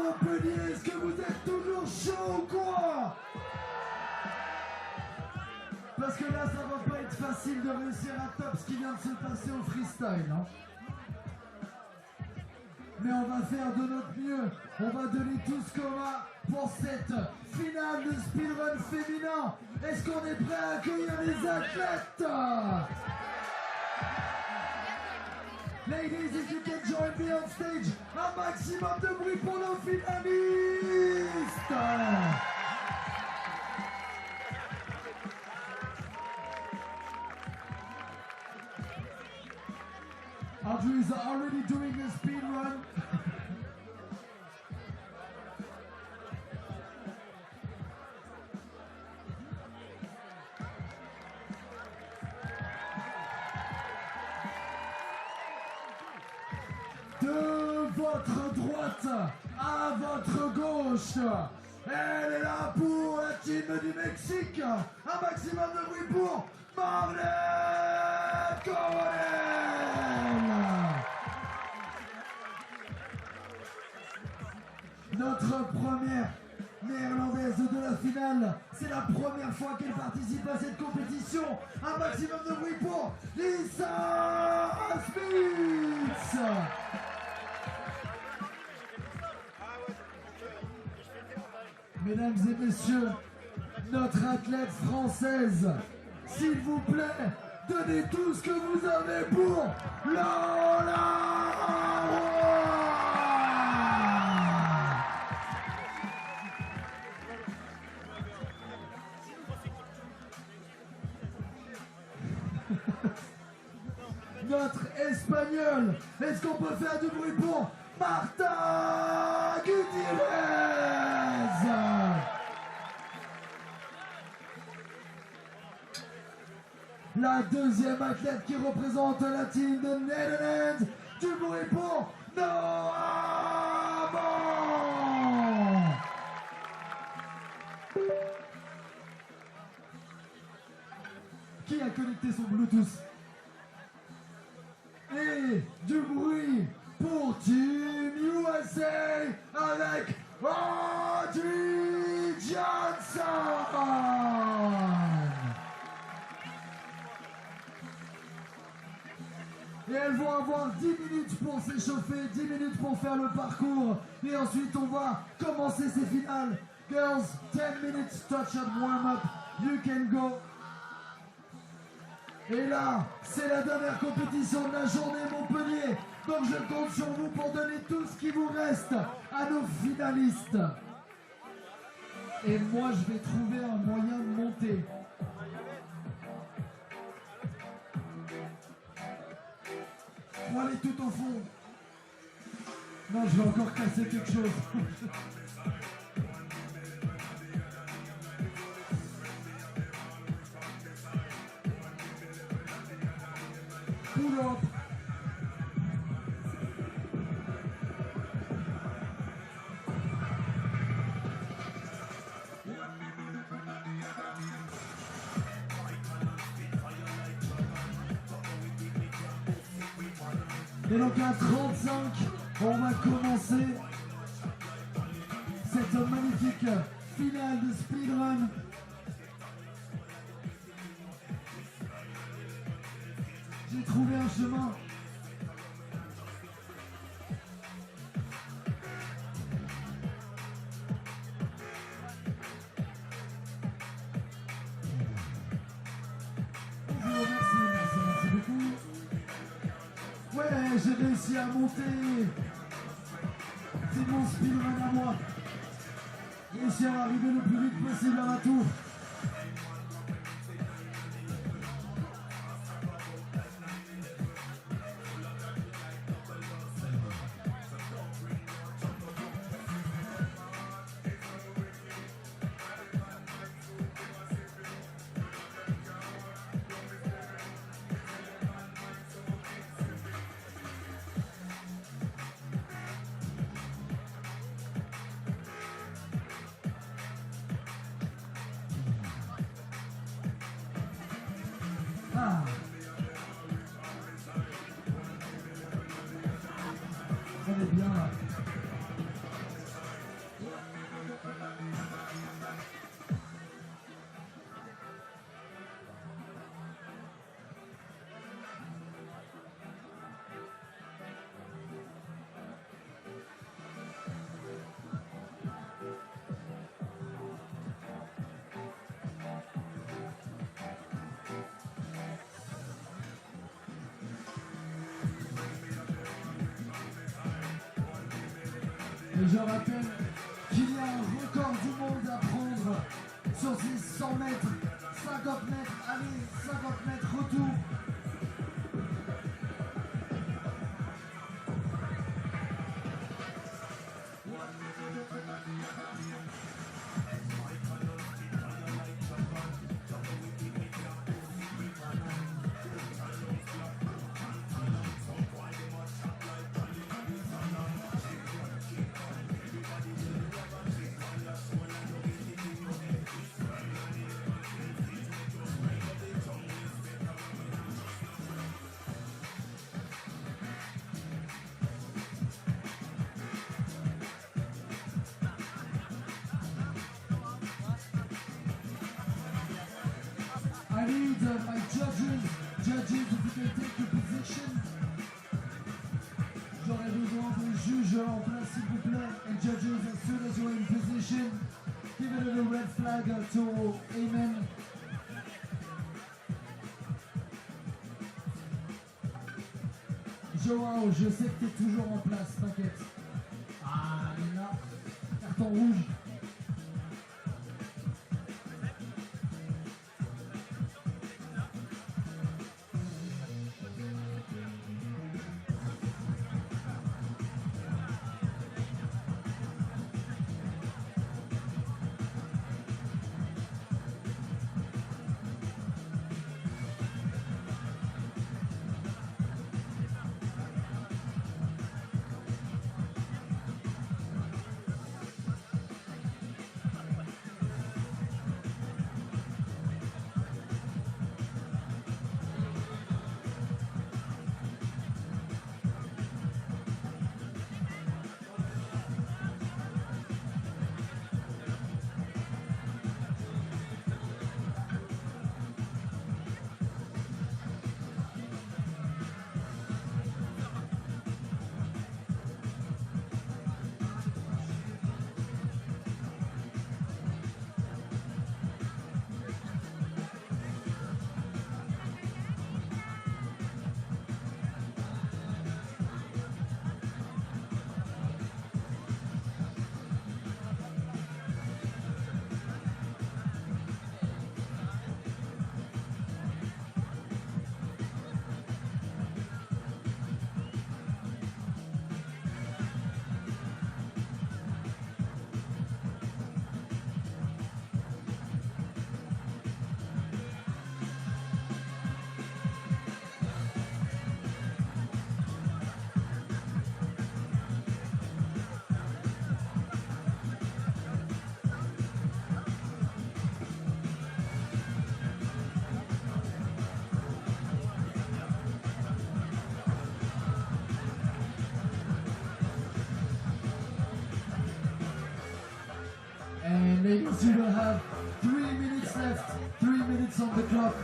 Speaker 4: Montpellier, est-ce que vous êtes toujours chaud ou quoi? Parce que là, ça va pas être facile de réussir à top ce qui vient de se passer au freestyle. Hein. Mais on va faire de notre mieux. On va donner tout ce qu'on a pour cette finale de speedrun féminin. Est-ce qu'on est prêt à accueillir les athlètes? Ladies, if you can join me on stage, un maximum de bruit pour nos finalistes. Audrey is already doing a speed run. De votre droite à votre gauche, elle est là pour la team du Mexique. Un maximum de bruit pour Marlene Coronell. Notre première néerlandaise de la finale. C'est la première fois qu'elle participe à cette compétition. Un maximum de bruit pour Issa. Mesdames et messieurs, notre athlète française, s'il vous plaît, donnez tout ce que vous avez pour Lola. Notre espagnol, est-ce qu'on peut faire du bruit pour Marta Gutierrez? La deuxième athlète qui représente la team de Netherlands, du bruit pour Noah. Qui a connecté son Bluetooth? Et du bruit pour Team USA avec Audrey Johnson. Et elles vont avoir 10 minutes pour s'échauffer, 10 minutes pour faire le parcours. Et ensuite on va commencer ces finales. Girls, 10 minutes touch and warm up. You can go. Et là, c'est la dernière compétition de la journée Montpellier. Donc je compte sur vous pour donner tout ce qui vous reste à nos finalistes. Et moi, je vais trouver un moyen de monter. Pour aller tout au fond. Non, je vais encore casser quelque chose. Pull up. Et donc à 35, on va commencer cette magnifique finale de speedrun. J'ai trouvé un chemin. Bonjour, merci beaucoup. Ouais, j'ai réussi à monter. C'est mon speedrun à moi. J'ai réussi à arriver le plus vite possible à ma tour. Et je rappelle qu'il y a un record du monde à prendre sur ces 100 mètres, 50 mètres, allez, 50 mètres retour. I need my judges, if you can take your position. J'aurais besoin de juges en place s'il vous plaît. And judges, as soon as you're in position, give it a red flag to amen. Joao, je sais que t'es toujours en place, t'inquiète. Ah, il est là. Carton rouge. And ladies, you will have 3 minutes left, 3 minutes on the clock.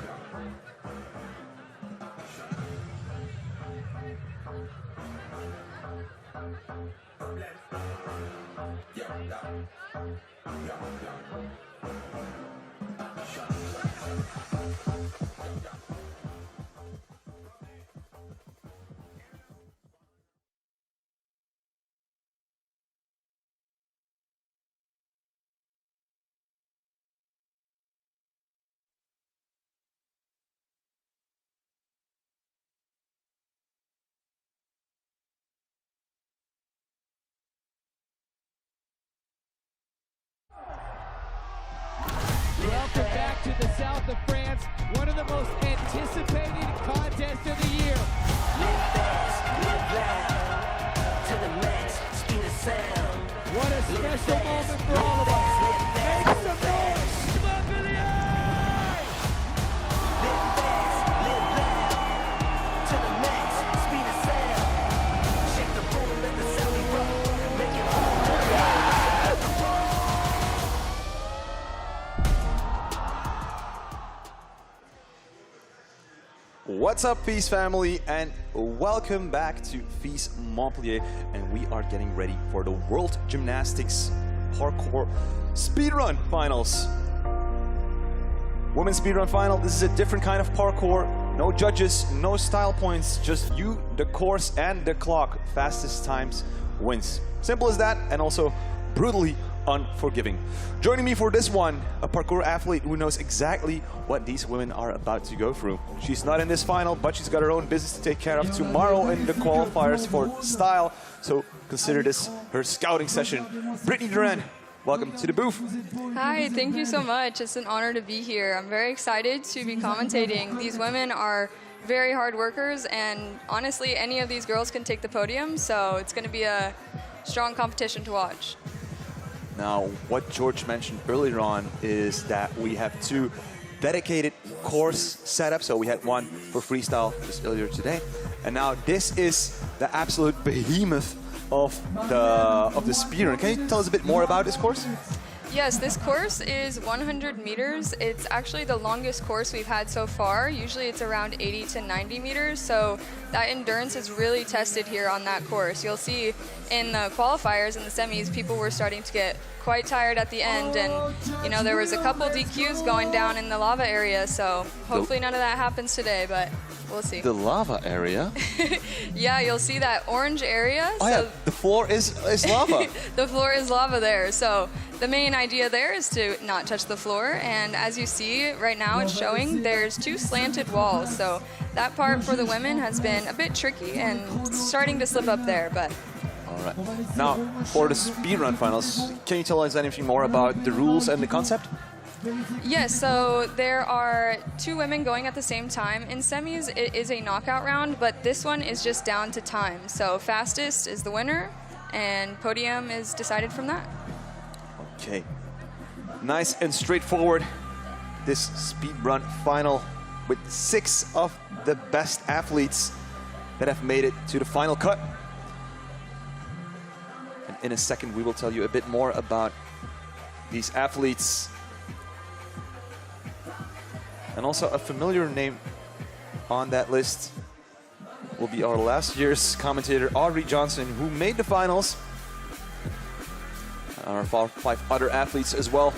Speaker 1: Welcome back to the south of France, one of the most anticipated contests of the year.
Speaker 5: Live fast, live loud, to the max, speed of sound.
Speaker 1: What a special moment for all of us. Make some noise, Montpellier!
Speaker 5: Live fast, live loud, to the max, speed of sound. Shake the room, let the sound erupt, make it home.
Speaker 2: What's up, FISE family, and welcome back to FISE Montpellier, and we are getting ready for the World Gymnastics Parkour Speedrun Finals. Women's Speedrun Final, this is a different kind of parkour. No judges, no style points, just you, the course, and the clock. Fastest times wins. Simple as that, and also brutally unforgiving. Joining me for this one, a parkour athlete who knows exactly what these women are about to go through. She's not in this final, but she's got her own business to take care of tomorrow in the qualifiers for style. So consider this her scouting session. Brittany Duran, welcome to the booth.
Speaker 6: Hi, thank you so much. It's an honor to be here. I'm very excited to be commentating. These women are very hard workers, and honestly, any of these girls can take the podium, so it's going to be a strong competition to watch.
Speaker 2: Now, what George mentioned earlier on is that we have two dedicated course setups. So we had one for freestyle just earlier today, and now this is the absolute behemoth of the speedrun. Can you tell us a bit more about this course?
Speaker 6: Yes, this course is 100 meters. It's actually the longest course we've had so far. Usually it's around 80 to 90 meters, so that endurance is really tested here on that course. You'll see in the qualifiers and the semis, people were starting to get quite tired at the end, and you know, there was a couple DQs going down in the lava area, so hopefully none of that happens today, but we'll see.
Speaker 2: The lava area?
Speaker 6: Yeah, you'll see that orange area.
Speaker 2: Oh yeah, the floor is lava.
Speaker 6: The floor is lava there, so the main idea there is to not touch the floor, and as you see right now it's showing there's two slanted walls, so that part for the women has been a bit tricky and starting to slip up there, but
Speaker 2: all right. Now, for the speedrun finals, can you tell us anything more about the rules and the concept?
Speaker 6: yes, so there are two women going at the same time. In semis, it is a knockout round, but this one is just down to time. So fastest is the winner, and podium is decided from that.
Speaker 2: Okay. Nice and straightforward. This speedrun final with 6 of the best athletes that have made it to the final cut. And in a second, we will tell you a bit more about these athletes. And also a familiar name on that list will be our last year's commentator, Audrey Johnson, who made the finals. Our 5 other athletes as well.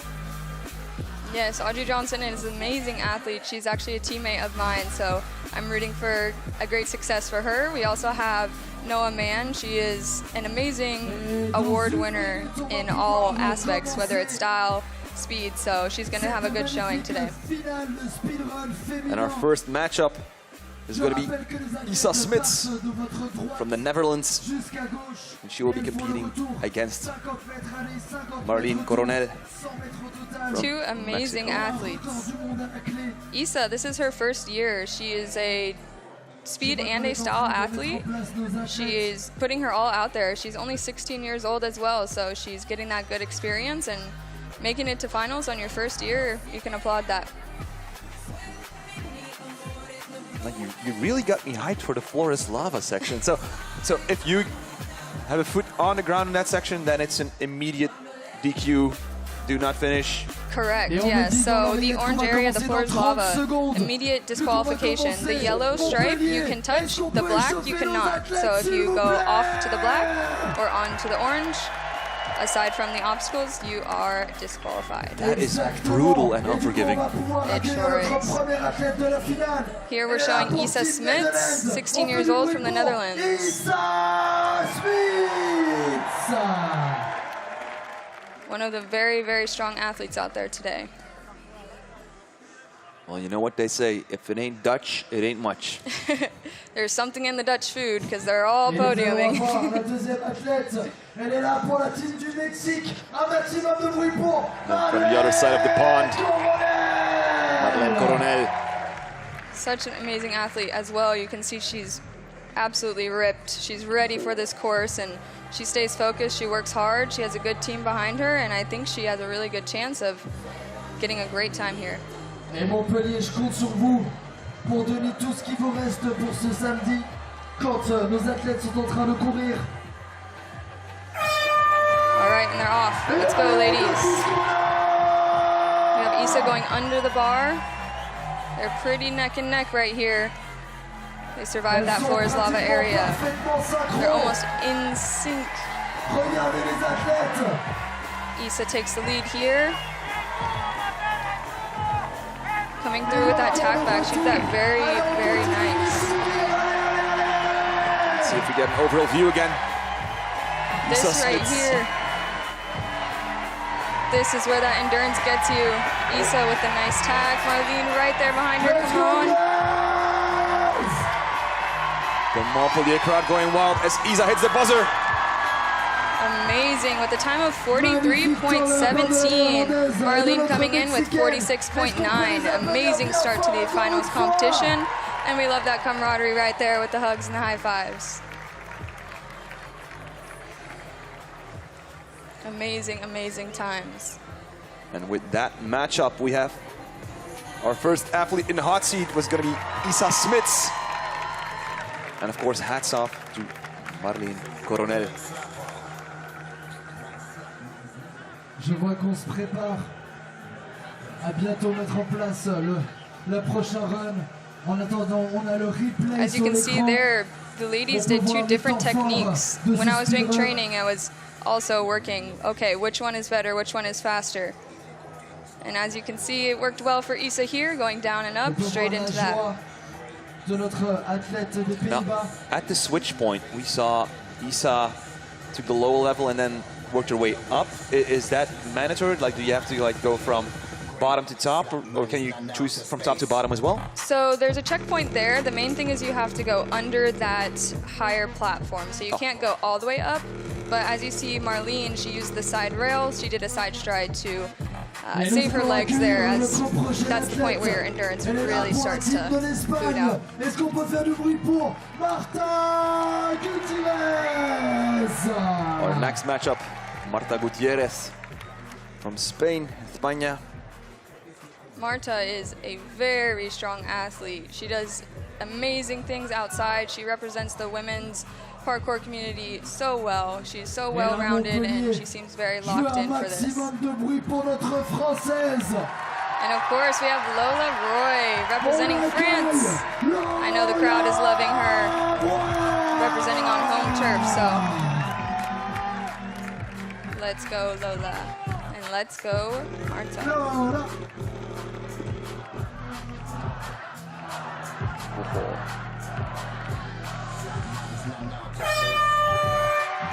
Speaker 6: Yes, Audrey Johnson is an amazing athlete. She's actually a teammate of mine, so I'm rooting for a great success for her. We also have Noah Mann. She is an amazing award winner in all aspects, whether it's style, speed, so she's going to have a good showing today.
Speaker 2: And our first matchup is going to be Issa Smits from the Netherlands. And she will be competing against Marlene Coronell.
Speaker 6: Two amazing athletes. Issa, this is her first year. She is a speed and a style athlete. She is putting her all out there. She's only 16 years old as well, so she's getting that good experience, and making it to finals on your first year, you can applaud that.
Speaker 2: Like you really got me hyped for the floor is lava section. So if you have a foot on the ground in that section, then it's an immediate DQ. Do not finish.
Speaker 6: Correct, yes. So the orange area, the floor is lava, immediate disqualification. The yellow stripe you can touch, the black you cannot. So if you go off to the black or on to the orange, aside from the obstacles, you are disqualified.
Speaker 2: That is brutal and unforgiving.
Speaker 6: It sure is. Here we're showing Issa Smits, 16 years old from the Netherlands.
Speaker 4: Issa Smits!
Speaker 6: One of the very, very strong athletes out there today.
Speaker 2: Well, you know what they say, if it ain't Dutch, it ain't much.
Speaker 6: There's something in the Dutch food, because they're all podiuming.
Speaker 2: From the other side of the pond, Marlene Coronell.
Speaker 6: Such an amazing athlete as well. You can see she's absolutely ripped. She's ready for this course, and she stays focused. She works hard. She has a good team behind her, and I think she has a really good chance of getting a great time here.
Speaker 4: Et Montpellier, je compte sur vous pour donner tout ce qu'il vous reste pour ce samedi quand nos athlètes sont en train de courir.
Speaker 6: All right, and they're off. Let's go, ladies. We have Issa going under the bar. They're pretty neck and neck right here. They survived that floor is lava area. They're almost in sync. Issa takes the lead here. Coming through with that tack back. She's that very, very nice.
Speaker 2: Let's see if we get an overall view again.
Speaker 6: This
Speaker 2: Issa
Speaker 6: right
Speaker 2: Smits.
Speaker 6: here. This is where that endurance gets you. Issa with a nice tag. Marlene right there behind her. Come on.
Speaker 2: The Montpellier crowd going wild as Issa hits the buzzer.
Speaker 6: Amazing with a time of 43.17. Marlene coming in with 46.9. Amazing start to the finals competition. And we love that camaraderie right there with the hugs and the high fives. Amazing, amazing times.
Speaker 2: And with that matchup, we have our first athlete in the hot seat was going to be Issa Smits. And of course, hats off to Marlene Coronell.
Speaker 4: Je vois qu'on se prépare à bientôt mettre en place la prochaine run. En attendant, on a le replay
Speaker 6: As you can see there, the ladies did two different techniques. When I was doing training, I was also working, okay, which one is better, which one is faster? And as you can see, it worked well for Issa here, going down and up, straight into that.
Speaker 2: Now, at the switch point, we saw Issa took the lower level and then worked her way up. Is that mandatory? Like, do you have to like go from bottom to top, or can you choose from top to bottom as well?
Speaker 6: So there's a checkpoint there. The main thing is you have to go under that higher platform. So you can't go all the way up. But as you see, Marlene, she used the side rails. She did a side stride to save her legs there, as that's the point where your endurance really starts to boot out.
Speaker 4: Est-ce qu'on peut faire du bruit pour Marta Gutierrez?
Speaker 2: Our next matchup, Marta Gutierrez from Spain, España.
Speaker 6: Marta is a very strong athlete. She does amazing things outside. She represents the women's parkour community so well. She's so well-rounded and she seems very locked in for this. And of course we have Lola Roy representing France. I know the crowd is loving her, representing on home turf, so let's go Lola. And let's go Marta.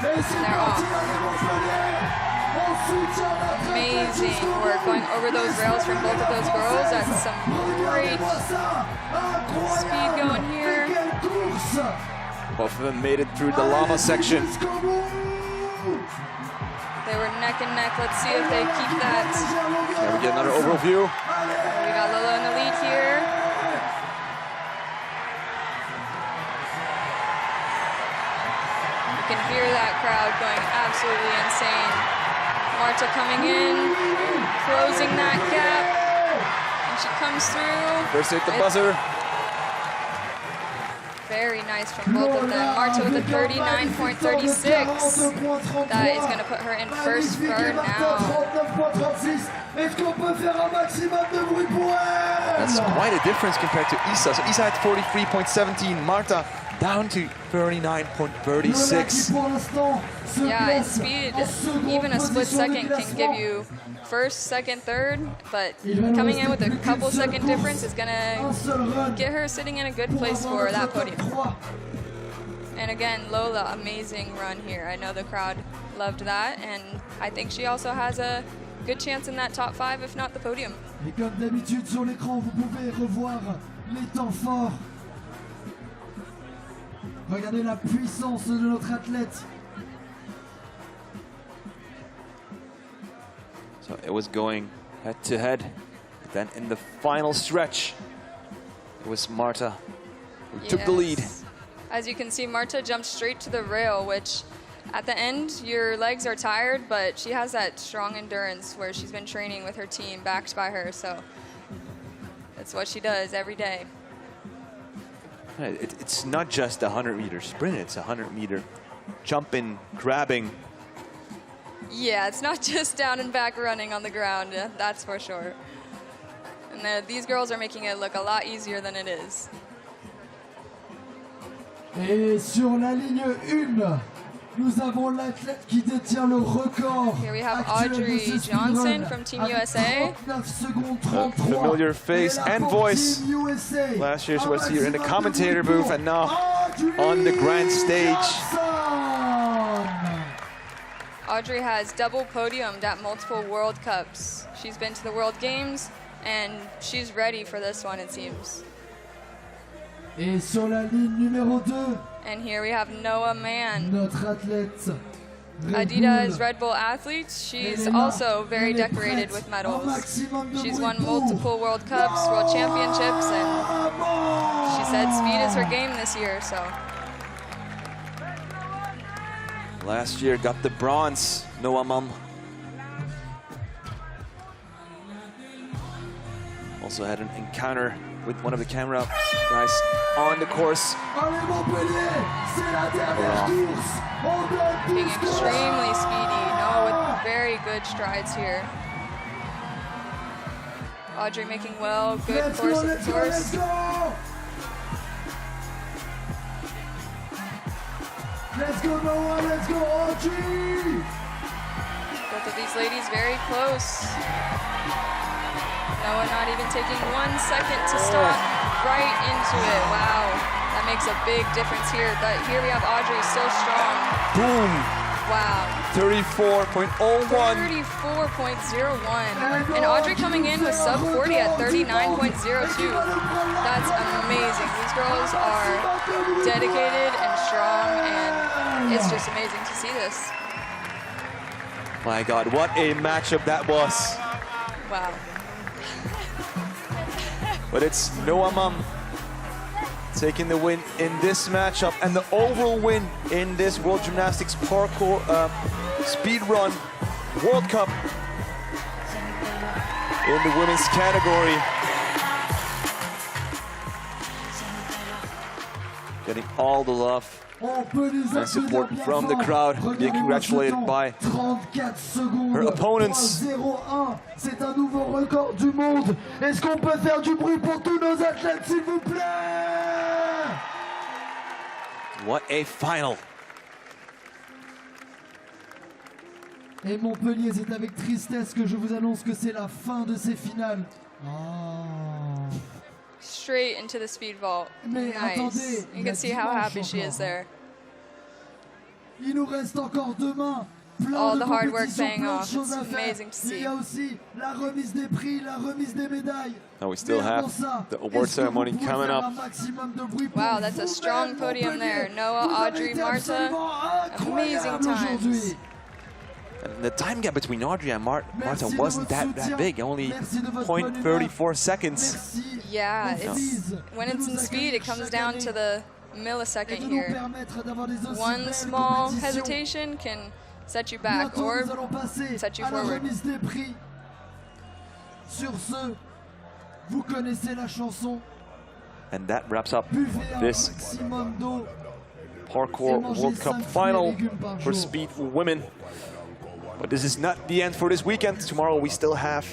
Speaker 6: And they're off. Amazing work going over those rails from both of those girls. That's some great speed going here.
Speaker 2: Both of them made it through the lava section.
Speaker 6: They were neck and neck. Let's see if they keep that.
Speaker 2: Can we get another overview?
Speaker 6: We got Lola in the lead here. You can hear that crowd going absolutely insane. Marta coming in, closing that gap, and she comes through.
Speaker 2: First hit the buzzer.
Speaker 6: Very nice from both of them. Marta with a 39.36. That is going to put her in first for now.
Speaker 2: That's quite a difference compared to Issa. So Issa had 43.17, Marta down to 39.36.
Speaker 6: Yeah, in speed, even a split second can give you first, second, third, but coming in with a couple second difference is going to get her sitting in a good place for that podium. And again, Lola, amazing run here. I know the crowd loved that, and I think she also has a good chance in that top 5, if not the podium.
Speaker 4: Et comme d'habitude sur l'écran, vous pouvez revoir les temps forts. Regardez la puissance de notre athlète.
Speaker 2: So it was going head to head. Then in the final stretch, it was Marta who took the lead.
Speaker 6: As you can see, Marta jumped straight to the rail, which at the end, your legs are tired, but she has that strong endurance where she's been training with her team, backed by her, so that's what she does every day.
Speaker 2: It's not just a 100-meter sprint, it's a 100-meter jumping, grabbing.
Speaker 6: Yeah, it's not just down and back running on the ground, that's for sure. And these girls are making it look a lot easier than it is.
Speaker 4: Et sur la ligne 1, nous avons l'athlète qui détient le record.
Speaker 6: Here we have Audrey Johnson from Team USA.
Speaker 2: A familiar face and voice. Last year she was here in the commentator booth and now on the grand stage.
Speaker 6: Audrey has double podiumed at multiple World Cups. She's been to the World Games, and she's ready for this one, it seems.
Speaker 4: Et sur la ligne numéro 2,
Speaker 6: And here we have Noah Mann.
Speaker 4: notre athlète.
Speaker 6: Adidas Red Bull athlete. She's also very decorated with medals. She's won multiple World Cups, World Championships, and she said speed is her game this year, so.
Speaker 2: Last year got the bronze, Noah Mann. Also had an encounter with one of the camera guys on the course.
Speaker 4: Allez Montpellier, c'est la dernière course. On donne tout
Speaker 6: Being
Speaker 4: ce qu'on
Speaker 6: extremely
Speaker 4: a.
Speaker 6: speedy. Noah with very good strides here. Audrey making well, good
Speaker 4: Let's
Speaker 6: course
Speaker 4: go,
Speaker 6: of
Speaker 4: let's go,
Speaker 6: course.
Speaker 4: let's go. Let's go Noah, let's go Audrey.
Speaker 6: Both of these ladies very close. Noah not even taking 1 second to stop, right into it. Wow, that makes a big difference here. But here we have Audrey still strong.
Speaker 2: Boom!
Speaker 6: Wow,
Speaker 2: 34.01.
Speaker 6: 34.01. And Audrey coming in with sub 40 at 39.02. That's amazing. These girls are dedicated and strong, and it's just amazing to see this.
Speaker 2: My God, what a matchup that was.
Speaker 6: Wow.
Speaker 2: But it's Noah Mann taking the win in this matchup and the overall win in this World Gymnastics Parkour Speed Run World Cup in the women's category. Getting all the love and support from the crowd, being congratulated by her opponents.
Speaker 4: 0-1, c'est un nouveau record du monde. Est-ce qu'on peut faire du bruit pour tous nos athlètes, s'il vous plaît?
Speaker 2: What a final.
Speaker 4: Et Montpellier, c'est avec tristesse que je vous annonce que c'est la fin de ces finales. Oh.
Speaker 6: Straight into the speed vault.
Speaker 4: Mais
Speaker 6: Nice.
Speaker 4: attendez, il
Speaker 6: You
Speaker 4: y
Speaker 6: can
Speaker 4: a
Speaker 6: see how
Speaker 4: dimanche
Speaker 6: happy she is
Speaker 4: encore.
Speaker 6: there.
Speaker 4: Il nous reste encore demain plein
Speaker 6: All
Speaker 4: de
Speaker 6: the hard work
Speaker 4: compétitions,
Speaker 6: paying
Speaker 4: plein de
Speaker 6: off.
Speaker 4: choses
Speaker 6: It's
Speaker 4: à faire.
Speaker 6: amazing to
Speaker 4: Il
Speaker 6: see.
Speaker 4: y a aussi la remise des prix, la remise des médailles.
Speaker 2: Now we still
Speaker 4: Mais avant
Speaker 2: have
Speaker 4: ça,
Speaker 2: the award
Speaker 4: est-ce que vous
Speaker 2: ceremony
Speaker 4: pouvez
Speaker 2: coming
Speaker 4: faire
Speaker 2: up.
Speaker 4: un maximum de bruit pour
Speaker 6: Wow, that's a
Speaker 4: vous,
Speaker 6: strong
Speaker 4: Belle
Speaker 6: podium
Speaker 4: Montpellier?
Speaker 6: there. Noah,
Speaker 4: Vous avez
Speaker 6: Audrey,
Speaker 4: été
Speaker 6: Marta,
Speaker 4: absolument
Speaker 6: amazing
Speaker 4: incroyables
Speaker 6: times.
Speaker 4: aujourd'hui.
Speaker 2: And the time gap between Audrey and Marta
Speaker 4: Merci de
Speaker 2: wasn't
Speaker 4: votre
Speaker 2: that
Speaker 4: soutien.
Speaker 2: big, only
Speaker 4: Merci de votre bonne humeur.
Speaker 2: 0.34 seconds.
Speaker 4: Merci
Speaker 6: Yeah,
Speaker 4: aux
Speaker 6: it's
Speaker 4: filles
Speaker 6: when
Speaker 4: de
Speaker 6: it's
Speaker 4: nous
Speaker 6: in speed, it
Speaker 4: accueillir
Speaker 6: comes
Speaker 4: chaque
Speaker 6: down
Speaker 4: année
Speaker 6: to the
Speaker 4: et
Speaker 6: millisecond
Speaker 4: de nous
Speaker 6: here.
Speaker 4: permettre d'avoir des aussi
Speaker 6: One
Speaker 4: belles
Speaker 6: small
Speaker 4: compétitions.
Speaker 6: hesitation can set you back
Speaker 4: Bientôt,
Speaker 6: or
Speaker 4: nous allons passer
Speaker 6: set you
Speaker 4: à la
Speaker 6: forward.
Speaker 4: remise des prix. Sur ce, vous connaissez la chanson.
Speaker 2: And that wraps up
Speaker 4: Buvez un
Speaker 2: this
Speaker 4: maximum d'eau.
Speaker 2: Parkour World Cup final for speed women. But this is not the end for this weekend. Tomorrow we still have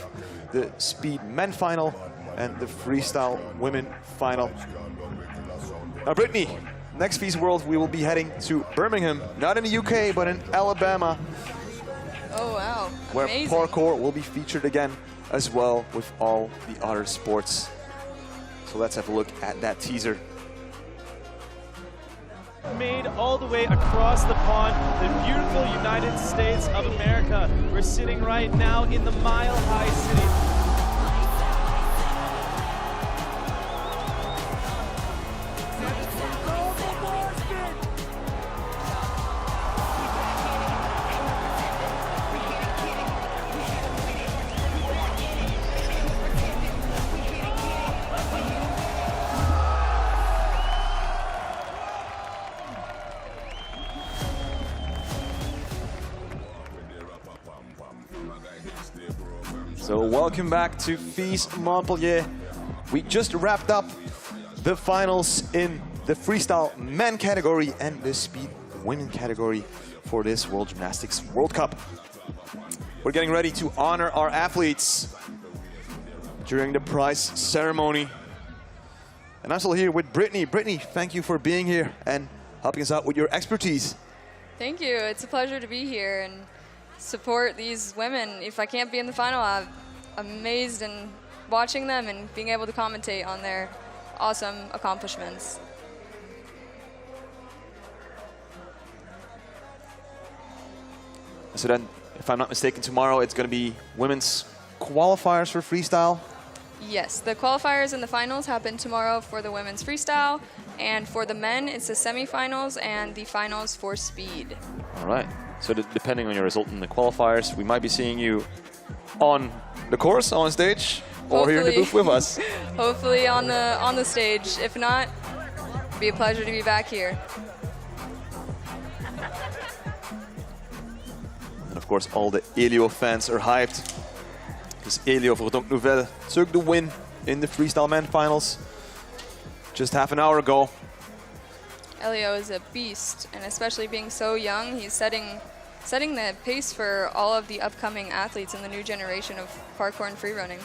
Speaker 2: the speed men final and the freestyle women final. Now Brittany, next FISE World we will be heading to Birmingham, not in the UK but in Alabama,
Speaker 6: Oh wow,
Speaker 2: where
Speaker 6: amazing.
Speaker 2: parkour will be featured again as well with all the other sports. So let's have a look at that teaser.
Speaker 7: Made all the way across the pond, the beautiful United States of America. We're sitting right now in the Mile High City.
Speaker 2: So welcome back to FISE Montpellier. We just wrapped up the finals in the freestyle men category and the speed women category for this World Gymnastics World Cup. We're getting ready to honor our athletes during the prize ceremony. And I'm still here with Brittany. Brittany, thank you for being here and helping us out with your expertise.
Speaker 6: Thank you. It's a pleasure to be here and support these women. If I can't be in the final, I'm amazed in watching them and being able to commentate on their awesome accomplishments.
Speaker 2: So then, if I'm not mistaken, tomorrow it's going to be women's qualifiers for freestyle.
Speaker 6: Yes, the qualifiers and the finals happen tomorrow for the women's freestyle, and for the men, it's the semifinals and the finals for speed.
Speaker 2: All right. So depending on your result in the qualifiers, we might be seeing you on the course, on stage, or here in the booth with us.
Speaker 6: Hopefully on the stage. If not, it'd be a pleasure to be back here.
Speaker 2: And of course, all the Elio fans are hyped, because Elio Verdon-Nouvel took the win in the freestyle men finals just half an hour ago.
Speaker 6: Elio is a beast, and especially being so young, he's setting the pace for all of the upcoming athletes in the new generation of parkour and free running.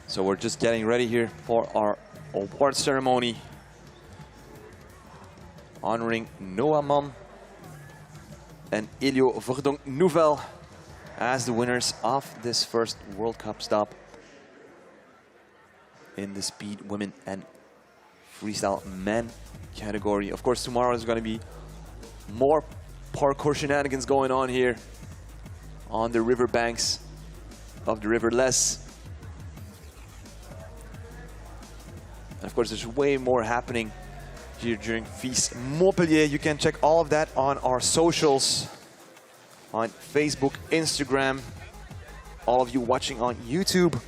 Speaker 2: So we're just getting ready here for our award ceremony, honoring Noah Mam and Elio Verdon-Nouvel as the winners of this first World Cup stop in the speed women and freestyle men category. Of course, tomorrow is going to be more parkour shenanigans going on here on the riverbanks of the River Less. And of course, there's way more happening here during FISE Montpellier. You can check all of that on our socials, on Facebook, Instagram, all of you watching on YouTube,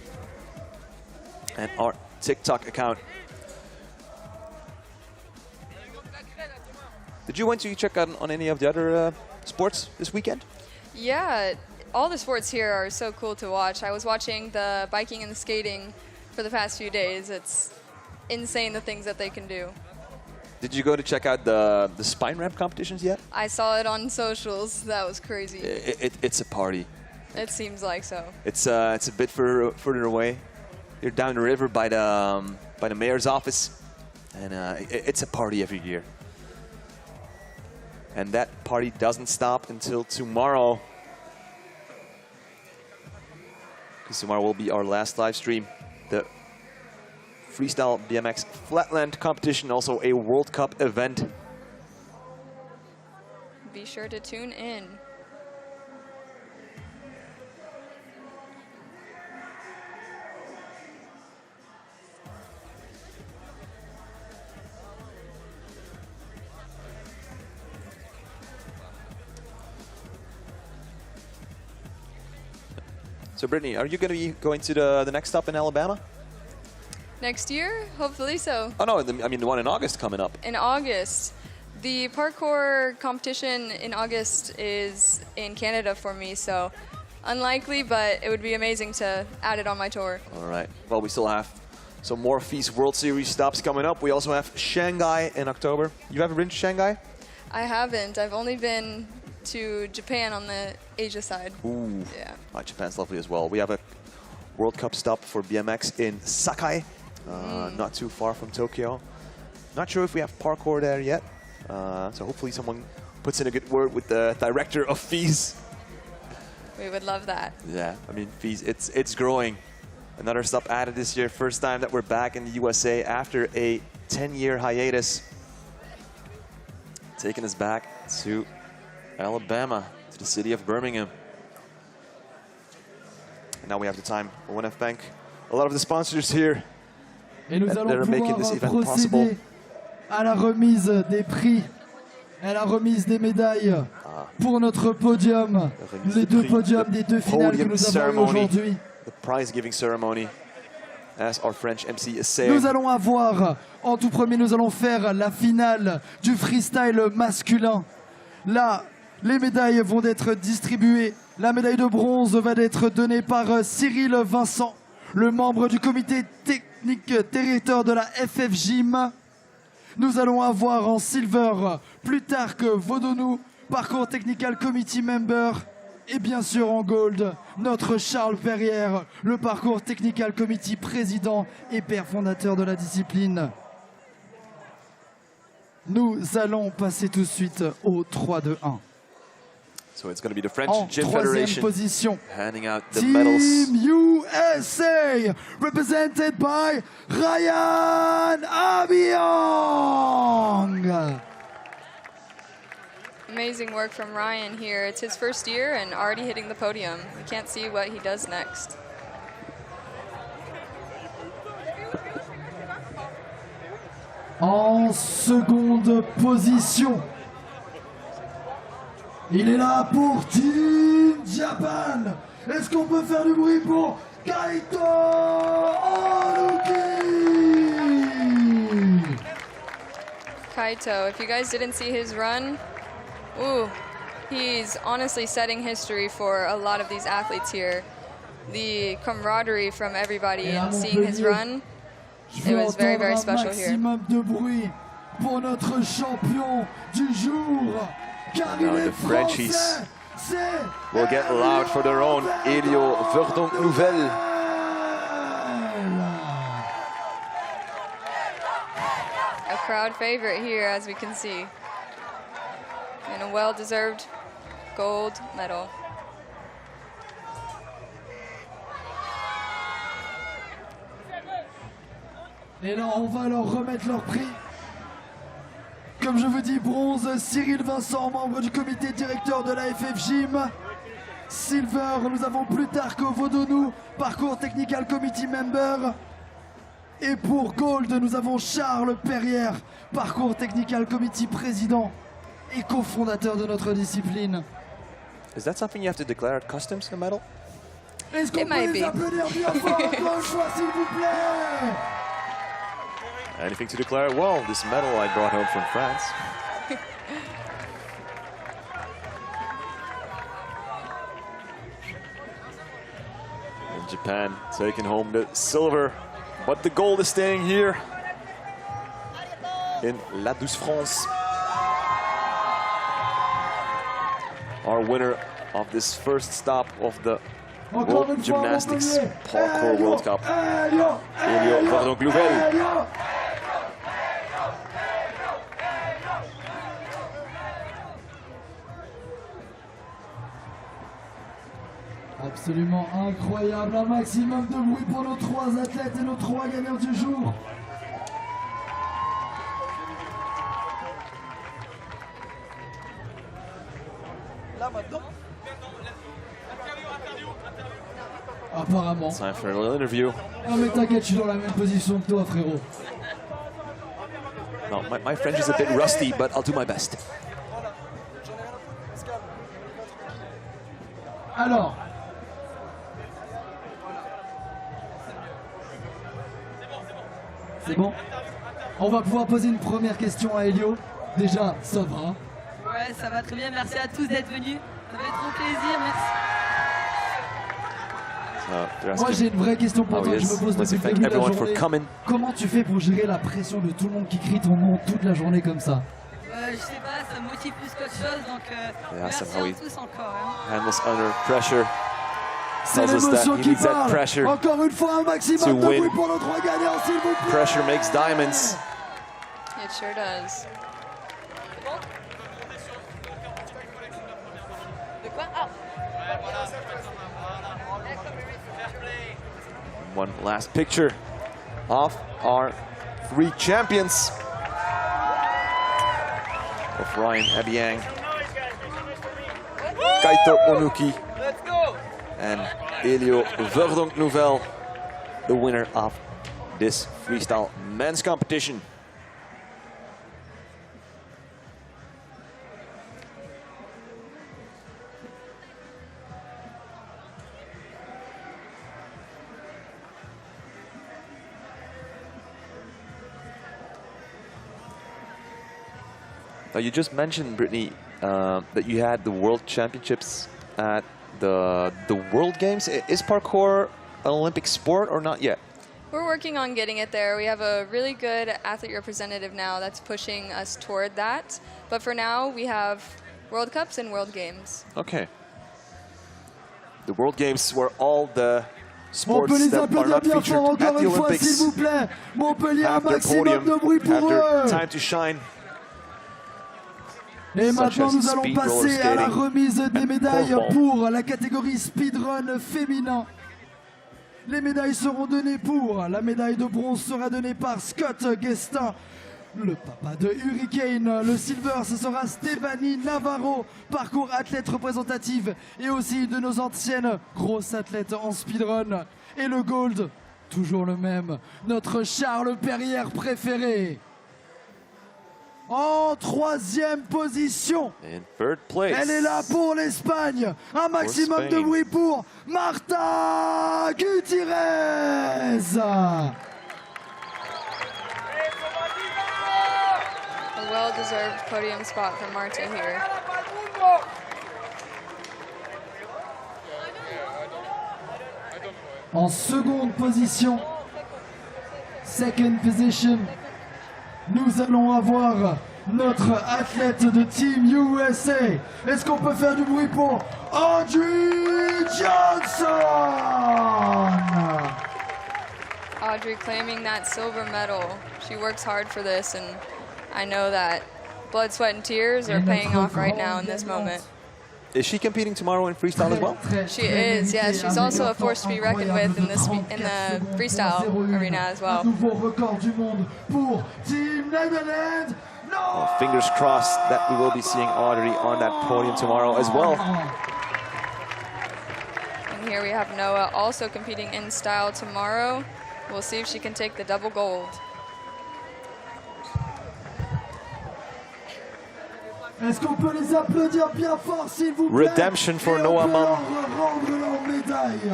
Speaker 2: and our TikTok account. Did you want to check out on any of the other sports this weekend?
Speaker 6: Yeah, all the sports here are so cool to watch. I was watching the biking and the skating for the past few days. It's insane the things that they can do.
Speaker 2: Did you go to check out the spine ramp competitions yet?
Speaker 6: I saw it on socials. That was crazy.
Speaker 2: It's a party.
Speaker 6: It seems like so.
Speaker 2: It's a bit further away. You're down the river by the mayor's office, and it's a party every year. And that party doesn't stop until tomorrow, because tomorrow will be our last live stream. The Freestyle BMX Flatland competition, also a World Cup event.
Speaker 6: Be sure to tune in.
Speaker 2: So Brittany, are you going to be going to the next stop in Alabama?
Speaker 6: Next year? Hopefully so.
Speaker 2: Oh no, I mean the one in August coming up.
Speaker 6: In August. The parkour competition in August is in Canada for me, so unlikely, but it would be amazing to add it on my tour.
Speaker 2: All right. Well, we still have some more FISE World Series stops coming up. We also have Shanghai in October. You ever been to Shanghai?
Speaker 6: I haven't. I've only been to Japan on the Asia side.
Speaker 2: Ooh.
Speaker 6: Yeah.
Speaker 2: Japan's lovely as well. We have a World Cup stop for BMX in Sakai, not too far from Tokyo. Not sure if we have parkour there yet. So hopefully someone puts in a good word with the director of FISE.
Speaker 6: We would love that.
Speaker 2: Yeah, I mean, FISE, it's growing. Another stop added this year. First time that we're back in the USA after a 10-year hiatus. Taking us back to Alabama, to the city of Birmingham. And now we have the time. I want to thank a lot of the sponsors here that are making this event possible.
Speaker 4: À la remise des prix, à la remise des médailles pour notre podium, les deux podiums des deux finales que nous avons aujourd'hui.
Speaker 2: The prize giving ceremony, as our French MC is saying.
Speaker 4: Nous allons avoir, en tout premier, nous allons faire la finale du freestyle masculin. Là, les médailles vont être distribuées. La médaille de bronze va être donnée par Cyril Vincent, le membre du comité technique territoire de la FFGym. Nous allons avoir en silver Plutarque Vodonou, Parcours Technical Committee Member. Et bien sûr en gold, notre Charles Perrière, le Parcours Technical Committee président et père fondateur de la discipline. Nous allons passer tout de suite au 3-2-1.
Speaker 2: So it's going to be the French
Speaker 4: En
Speaker 2: Gym
Speaker 4: troisième
Speaker 2: Federation
Speaker 4: position,
Speaker 2: handing out the
Speaker 4: Team
Speaker 2: medals.
Speaker 4: USA, represented by Ryan Abiang.
Speaker 6: Amazing work from Ryan here. It's his first year and already hitting the podium. We can't see what he does next.
Speaker 4: En seconde position, il est là pour Team Japan. Est-ce qu'on peut faire du bruit pour Kaito Onuki?
Speaker 6: Kaito, if you guys didn't see his run, ooh, he's honestly setting history for a lot of these athletes here. The camaraderie from everybody and seeing his run, it was very, very special here.
Speaker 4: Maximum de bruit pour notre champion du jour. Car
Speaker 2: Now
Speaker 4: il est
Speaker 2: the Frenchies
Speaker 4: français, c'est
Speaker 2: will get loud for their own Elio Verdon-Nouvel.
Speaker 6: A crowd favorite here, as we can see. And a well-deserved gold medal.
Speaker 4: Et là, on va leur remettre leur prix. Comme je vous dis, bronze, Cyril Vincent, membre du comité directeur de la FF Gym. Silver, nous avons Plutarque Vodonou, Parcours Technical Committee Member. Et pour Gold, nous avons Charles Perrière, Parcours Technical Committee Président et cofondateur de notre discipline.
Speaker 2: Is that something you have to declare at customs, a medal?
Speaker 4: Est-ce qu'on
Speaker 6: It
Speaker 4: peut
Speaker 6: might
Speaker 4: les
Speaker 6: be.
Speaker 4: applaudir bien fort encore une fois, s'il vous plaît?
Speaker 2: Anything to declare? Well, this medal I brought home from France. And Japan taking home the silver, but the gold is staying here in La Douce France. Our winner of this first stop of the
Speaker 4: Encore une
Speaker 2: World
Speaker 4: fois,
Speaker 2: Gymnastics
Speaker 4: Montpellier.
Speaker 2: Parkour
Speaker 4: Elio,
Speaker 2: World Cup.
Speaker 4: Elio,
Speaker 2: Elio Verdon-Nouvel.
Speaker 4: Elio. Absolument incroyable, un maximum de bruit pour nos trois athlètes et nos trois gagnants du jour. Apparemment.
Speaker 2: Time for a little interview.
Speaker 4: Ah mais t'inquiète, je suis dans la même position que toi, frérot.
Speaker 2: No, my French is a bit rusty, but I'll do my best.
Speaker 4: Alors. C'est bon? On va pouvoir poser une première question à Elio. Déjà, ça va?
Speaker 8: Ouais, ça va très bien. Merci à tous d'être venus. Ça fait trop plaisir. Merci.
Speaker 2: They're
Speaker 4: Moi
Speaker 2: asking
Speaker 4: j'ai une vraie question pour
Speaker 2: how
Speaker 4: toi
Speaker 2: he
Speaker 4: que je me
Speaker 2: is.
Speaker 4: pose
Speaker 2: Let's
Speaker 4: depuis le
Speaker 2: thank
Speaker 4: début de la
Speaker 2: everyone for
Speaker 4: journée.
Speaker 2: coming.
Speaker 4: Comment tu fais pour gérer la pression de tout le monde qui crie ton nom toute la journée comme ça?
Speaker 8: Je sais pas, ça me motive plus qu'autre chose. Donc
Speaker 2: asked
Speaker 8: merci
Speaker 2: him how
Speaker 8: à
Speaker 2: he
Speaker 8: tous encore. Hein.
Speaker 2: handles under pressure.
Speaker 4: C'est
Speaker 2: Tells us that
Speaker 4: l'émotion
Speaker 2: he
Speaker 4: qui
Speaker 2: needs that
Speaker 4: parle.
Speaker 2: pressure.
Speaker 4: Encore une fois un
Speaker 2: to
Speaker 4: maximum de
Speaker 2: win.
Speaker 4: bruit pour nos trois gagnants s'il vous plaît.
Speaker 2: Pressure makes diamonds.
Speaker 6: It sure does.
Speaker 8: De quoi? Ah.
Speaker 2: One last picture of our three champions of Ryan Abiang, Kaito Onuki, and Elio Verdon-Nouvel, the winner of this freestyle men's competition. Now you just mentioned, Brittany, that you had the World Championships at the World Games. Is parkour an Olympic sport or not yet?
Speaker 6: We're working on getting it there. We have a really good athlete representative now that's pushing us toward that. But for now, we have World Cups and World Games.
Speaker 2: Okay. The World Games were all the
Speaker 4: On peut
Speaker 2: sports
Speaker 4: les
Speaker 2: that are
Speaker 4: applaudir
Speaker 2: not
Speaker 4: bien
Speaker 2: featured
Speaker 4: fort
Speaker 2: at
Speaker 4: encore
Speaker 2: the
Speaker 4: une fois,
Speaker 2: Olympics
Speaker 4: s'il vous plaît. Montpellier, un
Speaker 2: have their
Speaker 4: maximum
Speaker 2: podium,
Speaker 4: de bruit pour
Speaker 2: have their
Speaker 4: eux.
Speaker 2: time to shine.
Speaker 4: Et
Speaker 2: Such
Speaker 4: maintenant,
Speaker 2: as
Speaker 4: nous allons
Speaker 2: speed, roller
Speaker 4: passer à la
Speaker 2: skating,
Speaker 4: remise des
Speaker 2: and
Speaker 4: médailles
Speaker 2: pole vault.
Speaker 4: pour la catégorie speedrun féminin. Les médailles seront données pour. La médaille de bronze sera donnée par Scott Guestin, le papa de Hurricane. Le silver, ce sera Stéphanie Navarro, parcours athlète représentative et aussi de nos anciennes grosses athlètes en speedrun. Et le gold, toujours le même, notre Charles Perrière préféré. En troisième position.
Speaker 2: In third place.
Speaker 4: Elle est là pour l'Espagne. Un maximum de
Speaker 2: Spain.
Speaker 4: bruit pour Marta Gutierrez.
Speaker 6: A well-deserved podium spot for Marta here.
Speaker 4: En seconde position. Second position. Nous allons avoir notre athlète de Team USA. Est-ce qu'on peut faire du bruit pour Audrey Johnson?
Speaker 6: Audrey claiming that silver medal. She works hard for this, and I know that blood, sweat, and tears are paying off right now in this moment.
Speaker 2: Is she competing tomorrow in freestyle as well?
Speaker 6: She is, yes. She's also a force to be reckoned with in the freestyle arena as well.
Speaker 4: Nouveau record du monde pour Team Netherlands.
Speaker 2: Well, fingers crossed that we will be seeing Audrey on that podium tomorrow as well.
Speaker 6: And here we have Noah also competing in style tomorrow. We'll see if she can take the double gold.
Speaker 4: Est-ce qu'on peut les applaudir bien fort, s'il vous plaît?
Speaker 2: Redemption for
Speaker 4: Et
Speaker 2: Noah
Speaker 4: on peut
Speaker 2: Mann.
Speaker 4: leur rendre leur médaille.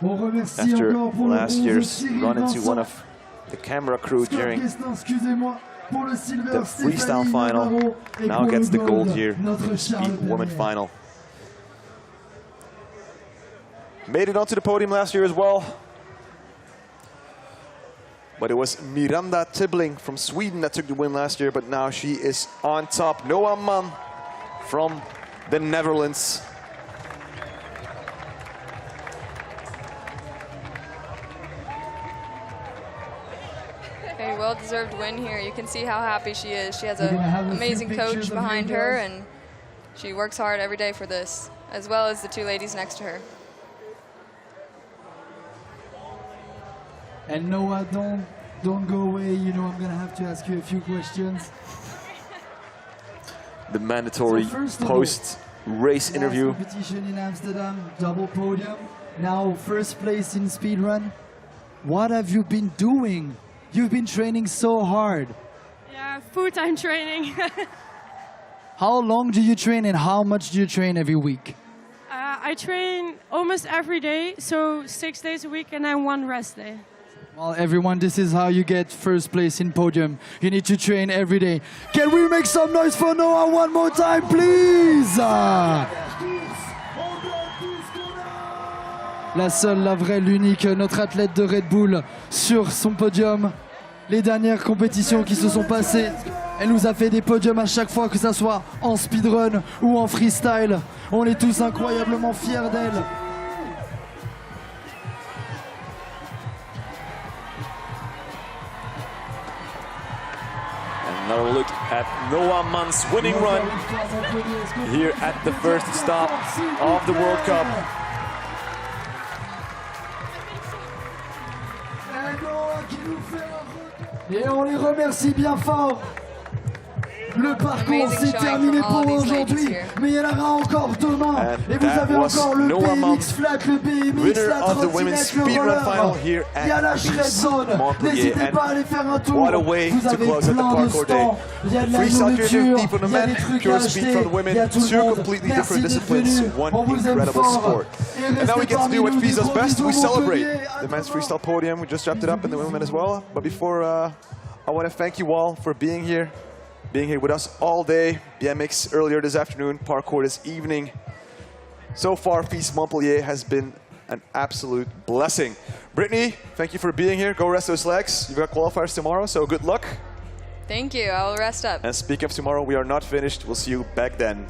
Speaker 4: On remercie
Speaker 2: After
Speaker 4: encore pour le
Speaker 2: last
Speaker 4: bronze
Speaker 2: year's
Speaker 4: Cyril
Speaker 2: run into
Speaker 4: Vincent.
Speaker 2: one of the camera crew
Speaker 4: Scott
Speaker 2: during
Speaker 4: Guestin, excusez-moi, pour le silver,
Speaker 2: the freestyle
Speaker 4: Stéphanie
Speaker 2: final,
Speaker 4: Navarro. Et
Speaker 2: now
Speaker 4: pour
Speaker 2: gets
Speaker 4: le
Speaker 2: the gold here
Speaker 4: notre
Speaker 2: in the
Speaker 4: Charles
Speaker 2: speed women
Speaker 4: Perrière.
Speaker 2: final. Made it onto the podium last year as well. But it was Miranda Tibbling from Sweden that took the win last year, but now she is on top. Noah Mann from the Netherlands.
Speaker 6: A well-deserved win here. You can see how happy she is. She has
Speaker 4: We're
Speaker 6: an
Speaker 4: gonna have a few
Speaker 6: amazing
Speaker 4: pictures
Speaker 6: coach
Speaker 4: of you
Speaker 6: behind her,
Speaker 4: girls.
Speaker 6: and she works hard every day for this, as well as the two ladies next to her.
Speaker 4: And Noah, don't go away. You know I'm gonna have to ask you a few questions.
Speaker 2: The mandatory
Speaker 4: So first of all,
Speaker 2: post-race interview.
Speaker 4: Last competition in Amsterdam, double podium. Now first place in speedrun. What have you been doing? You've been training so hard.
Speaker 9: Yeah, full-time training.
Speaker 4: How long do you train and how much do you train every week?
Speaker 9: I train almost every day, so 6 days a week and then one rest day.
Speaker 4: Well, everyone, this is how you get first place in podium. You need to train every day. Can we make some noise for Noah one more time, please? La seule, la vraie, l'unique, notre athlète de Red Bull sur son podium. Les dernières compétitions qui se sont passées, elle nous a fait des podiums à chaque fois, que ça soit en speedrun ou en freestyle. On est tous incroyablement fiers d'elle.
Speaker 2: Another look at Noah Mann's winning run here at the first stop of the World Cup.
Speaker 4: Et on les remercie bien fort. Le parcours
Speaker 6: Amazing
Speaker 4: s'est
Speaker 6: showing
Speaker 4: terminé
Speaker 6: from all
Speaker 4: pour
Speaker 6: these ladies
Speaker 4: aujourd'hui,
Speaker 6: here.
Speaker 4: mais il y en aura encore demain.
Speaker 2: And
Speaker 4: Et vous
Speaker 2: that
Speaker 4: avez
Speaker 2: was
Speaker 4: encore le
Speaker 2: Noah Mann,
Speaker 4: BMX flat, le BMX,
Speaker 2: winner
Speaker 4: la
Speaker 2: of the women's
Speaker 4: trottinette, le
Speaker 2: speedrun
Speaker 4: roller.
Speaker 2: final here
Speaker 4: Il y a
Speaker 2: at
Speaker 4: la shred
Speaker 2: FISE
Speaker 4: zone.
Speaker 2: Montpellier.
Speaker 4: N'hésitez
Speaker 2: And
Speaker 4: pas à aller faire un tour.
Speaker 2: what a way
Speaker 4: Vous
Speaker 2: to
Speaker 4: avez
Speaker 2: close at the
Speaker 4: plein de
Speaker 2: parkour day.
Speaker 4: stands. Il y a de la
Speaker 2: Freestyle
Speaker 4: nourriture,
Speaker 2: deep from the
Speaker 4: il y a
Speaker 2: men,
Speaker 4: des trucs
Speaker 2: pure
Speaker 4: à
Speaker 2: speed
Speaker 4: acheter.
Speaker 2: from the
Speaker 4: Il y a
Speaker 2: women.
Speaker 4: tout le
Speaker 2: Two
Speaker 4: monde.
Speaker 2: completely
Speaker 4: Merci
Speaker 2: different
Speaker 4: d'être
Speaker 2: disciplines,
Speaker 4: venus.
Speaker 2: one
Speaker 4: On vous aime
Speaker 2: incredible
Speaker 4: fort.
Speaker 2: sport.
Speaker 4: Et
Speaker 2: And now
Speaker 4: restez
Speaker 2: we get to
Speaker 4: parmi
Speaker 2: do what
Speaker 4: nous.
Speaker 2: FISE
Speaker 4: Des
Speaker 2: does
Speaker 4: gros
Speaker 2: best.
Speaker 4: bisous,
Speaker 2: We celebrate
Speaker 4: Montpellier. À
Speaker 2: the men's
Speaker 4: demain.
Speaker 2: freestyle podium. We just wrapped it up in the women as well. But before, I want to thank you all for being here with us all day. BMX earlier this afternoon, parkour this evening. So far, FISE Montpellier has been an absolute blessing. Brittany, thank you for being here. Go rest those legs. You've got qualifiers tomorrow, so good luck.
Speaker 6: Thank you. I will rest up.
Speaker 2: And speak of tomorrow, we are not finished. We'll see you back then.